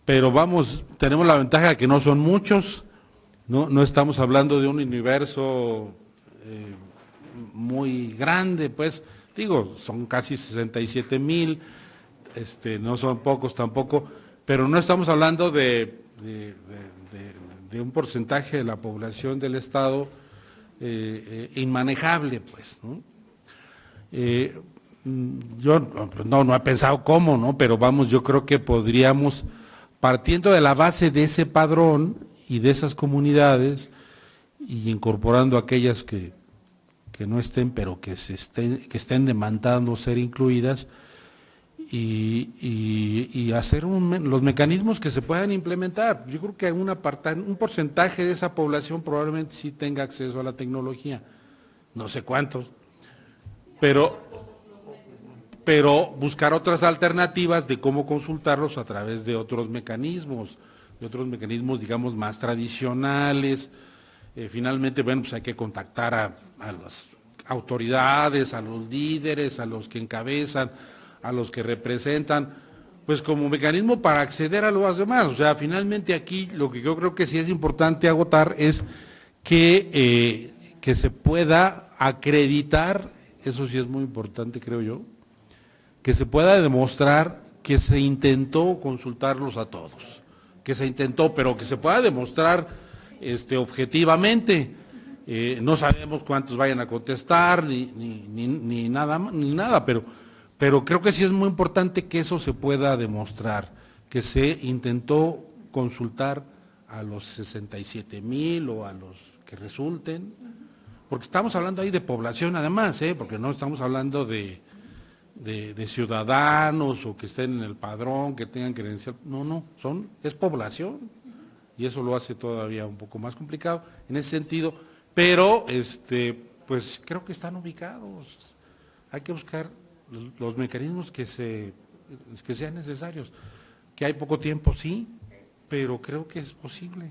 pero vamos, tenemos la ventaja de que no son muchos, no estamos hablando de un universo muy grande, pues, digo, son casi 67,000, no son pocos tampoco, pero no estamos hablando de un porcentaje de la población del Estado inmanejable, pues, ¿no? Yo no he pensado cómo, ¿no? Pero vamos, yo creo que podríamos, partiendo de la base de ese padrón y de esas comunidades, y incorporando aquellas que no estén, pero que estén demandando ser incluidas, y hacer los mecanismos que se puedan implementar. Yo creo que un porcentaje de esa población probablemente sí tenga acceso a la tecnología, no sé cuántos, pero buscar otras alternativas de cómo consultarlos a través de otros mecanismos, digamos, más tradicionales. Finalmente, bueno, pues hay que contactar a las autoridades, a los líderes, a los que encabezan, a los que representan, pues como mecanismo para acceder a los demás. O sea, finalmente aquí lo que yo creo que sí es importante agotar es que se pueda acreditar, eso sí es muy importante, creo yo, que se pueda demostrar que se intentó consultarlos a todos, que se intentó, pero que se pueda demostrar objetivamente. No sabemos cuántos vayan a contestar, ni nada, pero creo que sí es muy importante que eso se pueda demostrar, que se intentó consultar a los 67,000 o a los que resulten, porque estamos hablando ahí de población además, porque no estamos hablando de ciudadanos o que estén en el padrón, que tengan credencial, no, es población, y eso lo hace todavía un poco más complicado en ese sentido, pero pues creo que están ubicados, hay que buscar los mecanismos que sean necesarios. Que hay poco tiempo, sí, pero creo que es posible.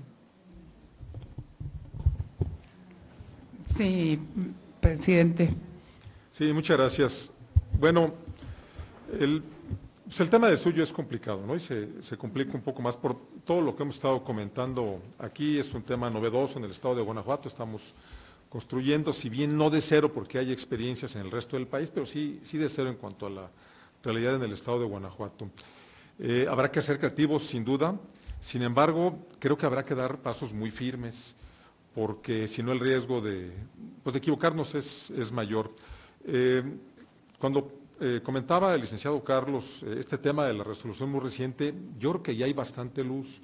Sí, presidente. Sí, muchas gracias. Bueno, el tema de suyo es complicado, ¿no? Y se complica un poco más por todo lo que hemos estado comentando aquí. Es un tema novedoso en el estado de Guanajuato, estamos construyendo, si bien no de cero, porque hay experiencias en el resto del país, pero sí de cero en cuanto a la realidad en el estado de Guanajuato. Habrá que ser creativos, sin duda, sin embargo, creo que habrá que dar pasos muy firmes, porque si no el riesgo de equivocarnos es mayor. Cuando comentaba el licenciado Carlos este tema de la resolución muy reciente, yo creo que ya hay bastante luz,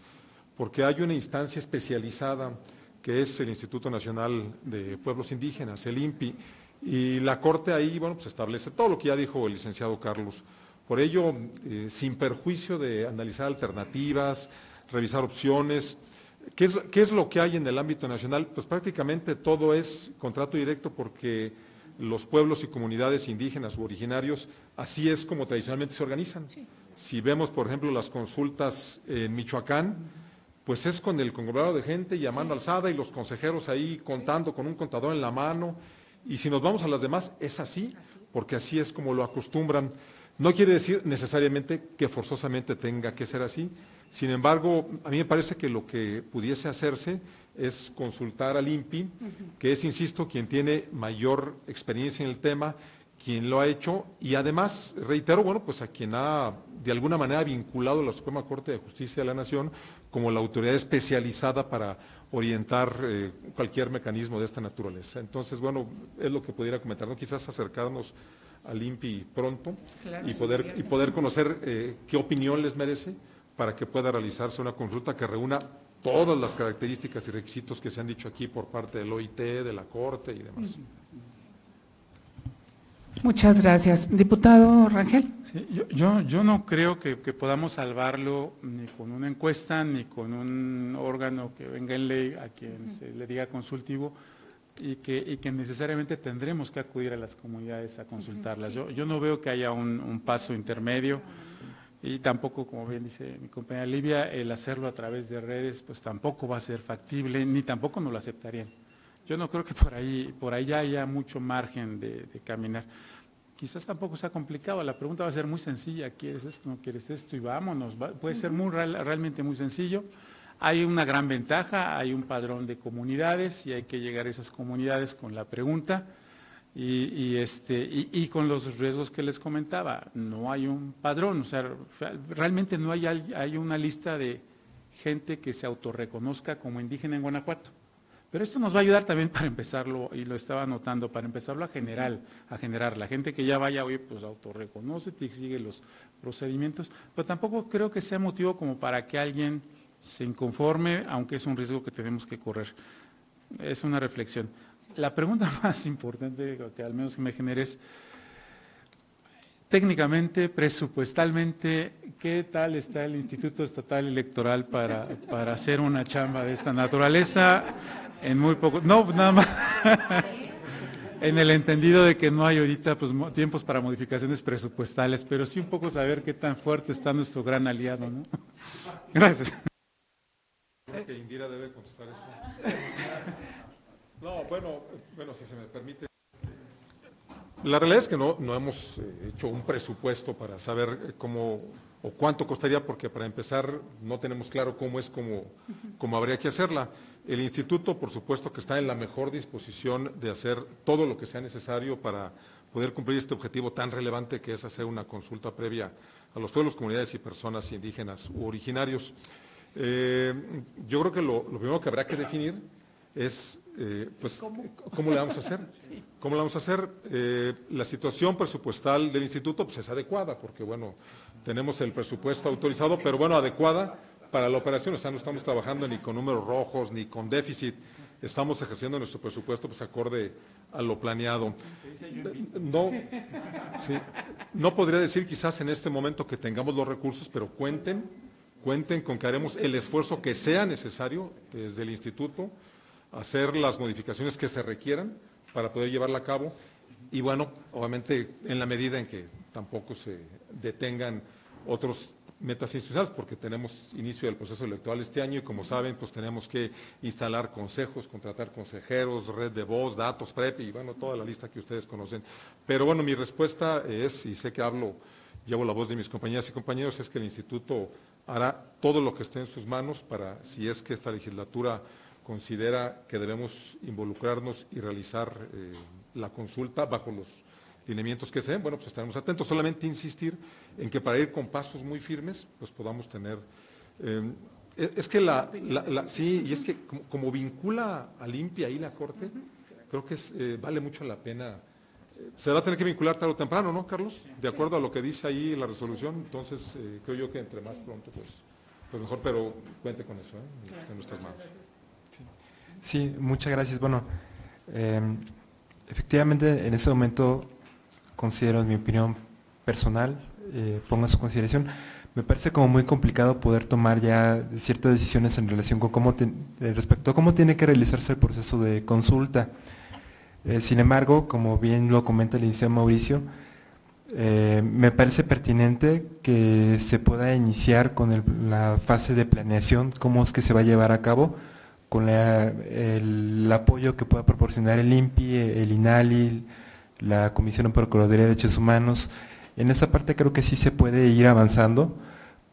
porque hay una instancia especializada que es el Instituto Nacional de Pueblos Indígenas, el INPI, y la Corte ahí, bueno, pues establece todo lo que ya dijo el licenciado Carlos. Por ello, sin perjuicio de analizar alternativas, revisar opciones, ¿qué es lo que hay en el ámbito nacional? Pues prácticamente todo es contrato directo, porque los pueblos y comunidades indígenas u originarios, así es como tradicionalmente se organizan. Sí. Si vemos, por ejemplo, las consultas en Michoacán, pues es con el conglomerado de gente y a mano alzada y los consejeros ahí contando con un contador en la mano. Y si nos vamos a las demás, es así, porque así es como lo acostumbran. No quiere decir necesariamente que forzosamente tenga que ser así. Sin embargo, a mí me parece que lo que pudiese hacerse es consultar al INPI, que es, insisto, quien tiene mayor experiencia en el tema, quien lo ha hecho, y además, reitero, bueno, pues a quien ha de alguna manera vinculado a la Suprema Corte de Justicia de la Nación como la autoridad especializada para orientar cualquier mecanismo de esta naturaleza. Entonces, bueno, es lo que pudiera comentar, ¿no? Quizás acercarnos al INPI pronto, claro, y poder conocer qué opinión les merece para que pueda realizarse una consulta que reúna todas las características y requisitos que se han dicho aquí por parte del OIT, de la Corte y demás. Muchas gracias. Diputado Rangel. Sí, yo no creo que podamos salvarlo ni con una encuesta, ni con un órgano que venga en ley a quien se le diga consultivo. y que necesariamente tendremos que acudir a las comunidades a consultarlas. Yo no veo que haya un paso intermedio y tampoco, como bien dice mi compañera Livia, el hacerlo a través de redes pues tampoco va a ser factible, ni tampoco nos lo aceptarían. Yo no creo que por ahí ya haya mucho margen de caminar. Quizás tampoco sea complicado, la pregunta va a ser muy sencilla, ¿quieres esto, no quieres esto? Y vámonos, puede ser realmente muy sencillo. Hay una gran ventaja, hay un padrón de comunidades y hay que llegar a esas comunidades con la pregunta y con los riesgos que les comentaba. No hay un padrón, o sea, realmente no hay una lista de gente que se autorreconozca como indígena en Guanajuato. Pero esto nos va a ayudar también para empezarlo, y lo estaba anotando, para empezarlo a generar. La gente que ya vaya, oye, pues autorreconócete y sigue los procedimientos, pero tampoco creo que sea motivo como para que alguien se inconforme, aunque es un riesgo que tenemos que correr. Es una reflexión. La pregunta más importante que al menos me genera es, técnicamente, presupuestalmente, ¿qué tal está el Instituto Estatal Electoral para hacer una chamba de esta naturaleza en muy poco? No, nada más. En el entendido de que no hay ahorita pues, tiempos para modificaciones presupuestales, pero sí un poco saber qué tan fuerte está nuestro gran aliado, ¿no? Gracias. Creo que Indira debe contestar eso. No, bueno, si se me permite. La realidad es que no hemos hecho un presupuesto para saber cómo o cuánto costaría, porque para empezar no tenemos claro cómo habría que hacerla. El instituto, por supuesto, que está en la mejor disposición de hacer todo lo que sea necesario para poder cumplir este objetivo tan relevante que es hacer una consulta previa a los pueblos, comunidades y personas indígenas u originarios. Yo creo que lo primero que habrá que definir es, pues, ¿cómo le vamos a hacer? ¿Cómo le vamos a hacer? La situación presupuestal del instituto pues, es adecuada, porque, bueno, tenemos el presupuesto autorizado, pero, bueno, adecuada para la operación. O sea, no estamos trabajando ni con números rojos, ni con déficit. Estamos ejerciendo nuestro presupuesto pues, acorde a lo planeado. No podría decir quizás en este momento que tengamos los recursos, pero cuenten con que haremos el esfuerzo que sea necesario desde el instituto, hacer las modificaciones que se requieran para poder llevarla a cabo y, bueno, obviamente en la medida en que tampoco se detengan otros metas institucionales, porque tenemos inicio del proceso electoral este año y, como saben, pues tenemos que instalar consejos, contratar consejeros, red de voz, datos, PREP y, bueno, toda la lista que ustedes conocen. Pero, bueno, mi respuesta es, y sé que llevo la voz de mis compañeras y compañeros, es que el instituto hará todo lo que esté en sus manos para, si es que esta legislatura considera que debemos involucrarnos y realizar la consulta bajo los lineamientos que se den, bueno, pues estaremos atentos. Solamente insistir en que para ir con pasos muy firmes, pues podamos tener… es que sí, y es que como vincula a Limpia ahí la Corte, creo que vale mucho la pena. Se va a tener que vincular tarde o temprano, ¿no, Carlos? De acuerdo a lo que dice ahí la resolución, entonces creo yo que entre más pronto, pues mejor, pero cuente con eso, está en nuestras manos. Sí, muchas gracias. Bueno, efectivamente en este momento considero, en mi opinión personal, pongo a su consideración, me parece como muy complicado poder tomar ya ciertas decisiones en relación con respecto a cómo tiene que realizarse el proceso de consulta. Sin embargo, como bien lo comenta el licenciado Mauricio, me parece pertinente que se pueda iniciar con la fase de planeación, cómo es que se va a llevar a cabo, con el apoyo que pueda proporcionar el INPI, el INALI, la Comisión de Procuraduría de Derechos Humanos. En esa parte creo que sí se puede ir avanzando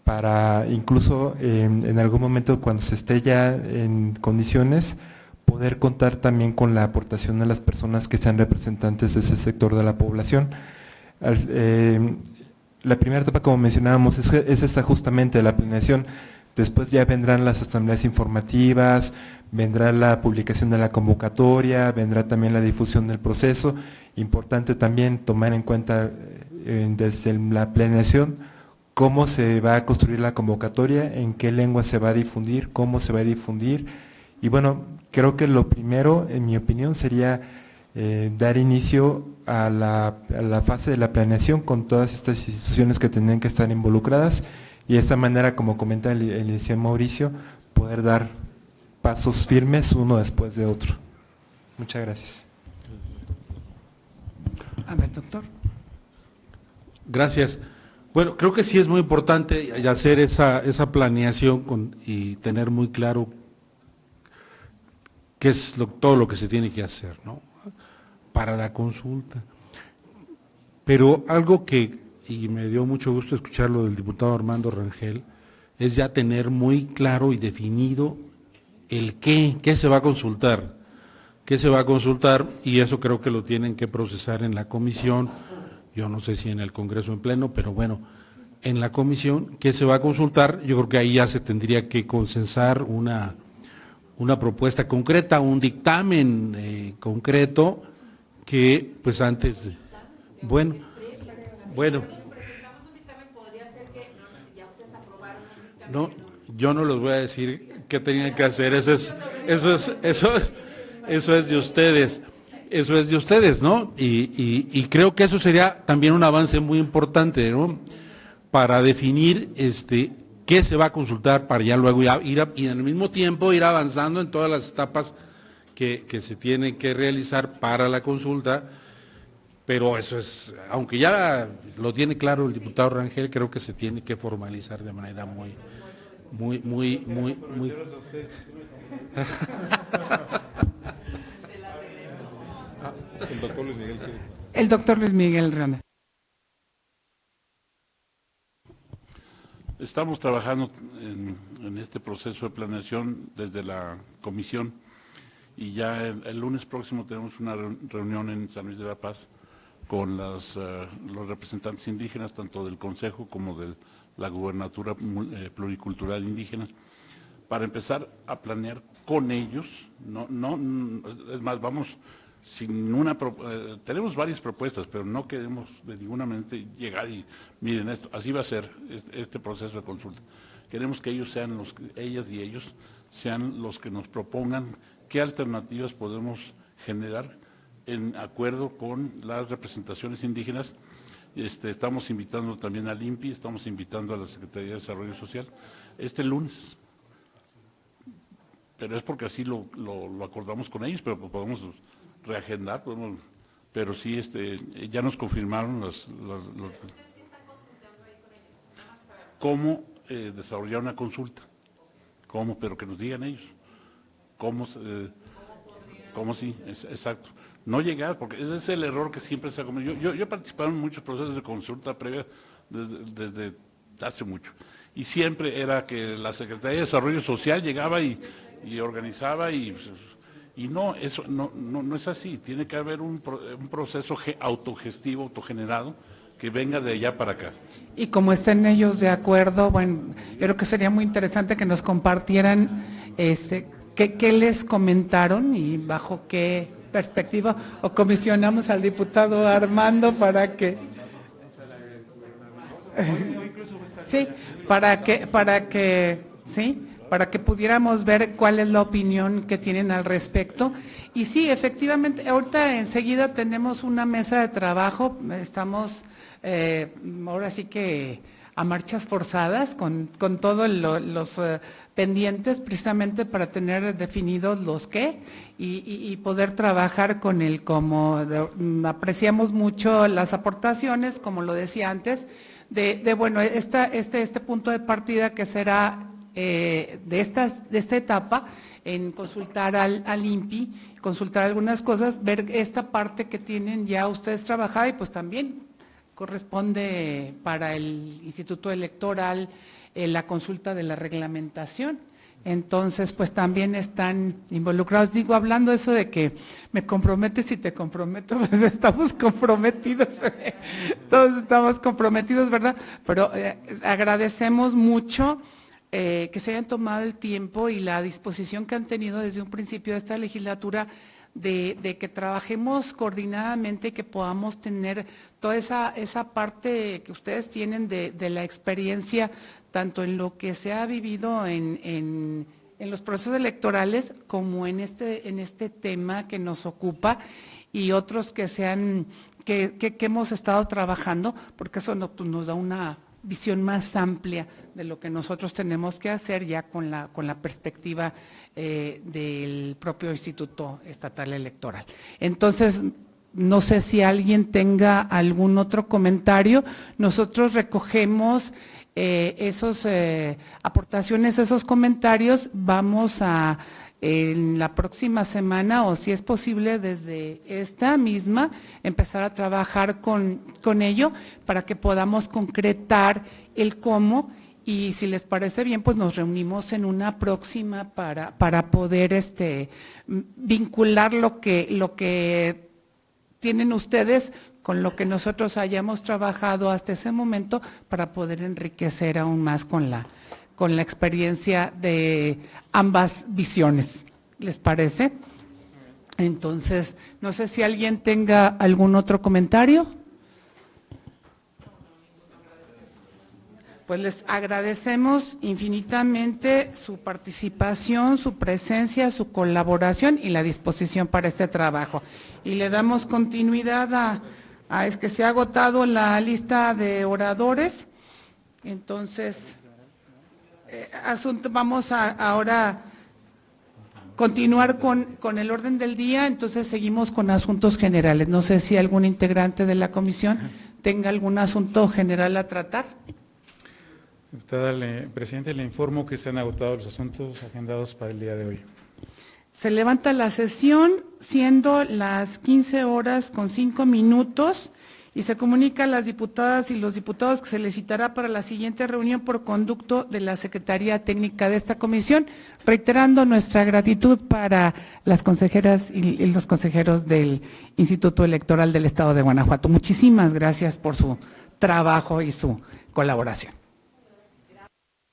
para incluso en algún momento, cuando se esté ya en condiciones, poder contar también con la aportación de las personas que sean representantes de ese sector de la población. La primera etapa, como mencionábamos, es esta justamente la planeación. Después ya vendrán las asambleas informativas, vendrá la publicación de la convocatoria, vendrá también la difusión del proceso. Importante también tomar en cuenta desde la planeación cómo se va a construir la convocatoria, en qué lengua se va a difundir, cómo se va a difundir. Y bueno, creo que lo primero, en mi opinión, sería dar inicio a la fase de la planeación con todas estas instituciones que tendrían que estar involucradas y de esta manera, como comenta el licenciado Mauricio, poder dar pasos firmes uno después de otro. Muchas gracias. A ver, doctor. Gracias. Bueno, creo que sí es muy importante hacer esa planeación y tener muy claro qué es todo lo que se tiene que hacer, ¿no?, para la consulta. Pero algo y me dio mucho gusto escucharlo del diputado Armando Rangel, es ya tener muy claro y definido el qué se va a consultar, y eso creo que lo tienen que procesar en la comisión, yo no sé si en el Congreso en pleno, pero bueno, en la comisión, qué se va a consultar. Yo creo que ahí ya se tendría que consensar una propuesta concreta, un dictamen concreto, que pues antes, bueno, no, yo no les voy a decir qué tenían que hacer, eso es de ustedes, ¿no? Y creo que eso sería también un avance muy importante, ¿no?, para definir qué se va a consultar, para ya luego ir y al mismo tiempo ir avanzando en todas las etapas que se tienen que realizar para la consulta. Pero eso es, aunque ya lo tiene claro el diputado Rangel, creo que se tiene que formalizar de manera muy. El doctor Luis Miguel. El doctor Luis Miguel Riona. Estamos trabajando en este proceso de planeación desde la comisión y ya el lunes próximo tenemos una reunión en San Luis de la Paz con los representantes indígenas, tanto del Consejo como de la Gubernatura Pluricultural Indígena, para empezar a planear con ellos, es más, vamos sin tenemos varias propuestas, pero no queremos de ninguna manera llegar y miren esto, así va a ser este proceso de consulta. Queremos que ellos ellas y ellos sean los que nos propongan qué alternativas podemos generar en acuerdo con las representaciones indígenas. Estamos invitando también al INPI, estamos invitando a la Secretaría de Desarrollo Social este lunes. Pero es porque así lo acordamos con ellos, pero podemos reagendar, pero sí, ya nos confirmaron cómo desarrollar una consulta, pero que nos digan ellos, cómo sí, exacto. No llegar, porque ese es el error que siempre se ha cometido. Yo he participado en muchos procesos de consulta previa desde hace mucho, y siempre era que la Secretaría de Desarrollo Social llegaba y organizaba y no, eso no es así. Tiene que haber un proceso autogestivo, autogenerado, que venga de allá para acá. Y como estén ellos de acuerdo, bueno, yo creo que sería muy interesante que nos compartieran qué les comentaron y bajo qué perspectiva, o comisionamos al diputado Armando para que sí, para que pudiéramos ver cuál es la opinión que tienen al respecto. Y sí, efectivamente, ahorita enseguida tenemos una mesa de trabajo, estamos ahora sí que a marchas forzadas con todos los pendientes, precisamente para tener definidos los qué y poder trabajar con el cómo. Apreciamos mucho las aportaciones, como lo decía antes, bueno, este punto de partida que será de esta etapa en consultar al INPI, consultar algunas cosas, ver esta parte que tienen ya ustedes trabajada y pues también corresponde para el Instituto Electoral la consulta de la reglamentación. Entonces, pues también están involucrados. Digo, hablando eso de que me comprometes y te comprometo, pues estamos comprometidos, todos estamos comprometidos, ¿verdad? Pero agradecemos mucho que se hayan tomado el tiempo y la disposición que han tenido desde un principio de esta legislatura de que trabajemos coordinadamente y que podamos tener toda esa parte que ustedes tienen de la experiencia, tanto en lo que se ha vivido en los procesos electorales como en este tema que nos ocupa y otros que hemos estado trabajando, porque eso nos da una visión más amplia de lo que nosotros tenemos que hacer ya con la perspectiva del propio Instituto Estatal Electoral. Entonces, no sé si alguien tenga algún otro comentario. Nosotros recogemos esas aportaciones, esos comentarios. Vamos a, en la próxima semana, o si es posible desde esta misma, empezar a trabajar con ello para que podamos concretar el cómo. Y si les parece bien, pues nos reunimos en una próxima para poder vincular lo que tienen ustedes con lo que nosotros hayamos trabajado hasta ese momento para poder enriquecer aún más con la experiencia de ambas visiones. ¿Les parece? Entonces, no sé si alguien tenga algún otro comentario. Pues les agradecemos infinitamente su participación, su presencia, su colaboración y la disposición para este trabajo. Y le damos continuidad es que se ha agotado la lista de oradores. Entonces, vamos a ahora continuar con el orden del día. Entonces, seguimos con asuntos generales. No sé si algún integrante de la comisión tenga algún asunto general a tratar. Diputada Presidente, le informo que se han agotado los asuntos agendados para el día de hoy. Se levanta la sesión, siendo las 15:05, y se comunica a las diputadas y los diputados que se les citará para la siguiente reunión por conducto de la Secretaría Técnica de esta comisión, reiterando nuestra gratitud para las consejeras y los consejeros del Instituto Electoral del Estado de Guanajuato. Muchísimas gracias por su trabajo y su colaboración.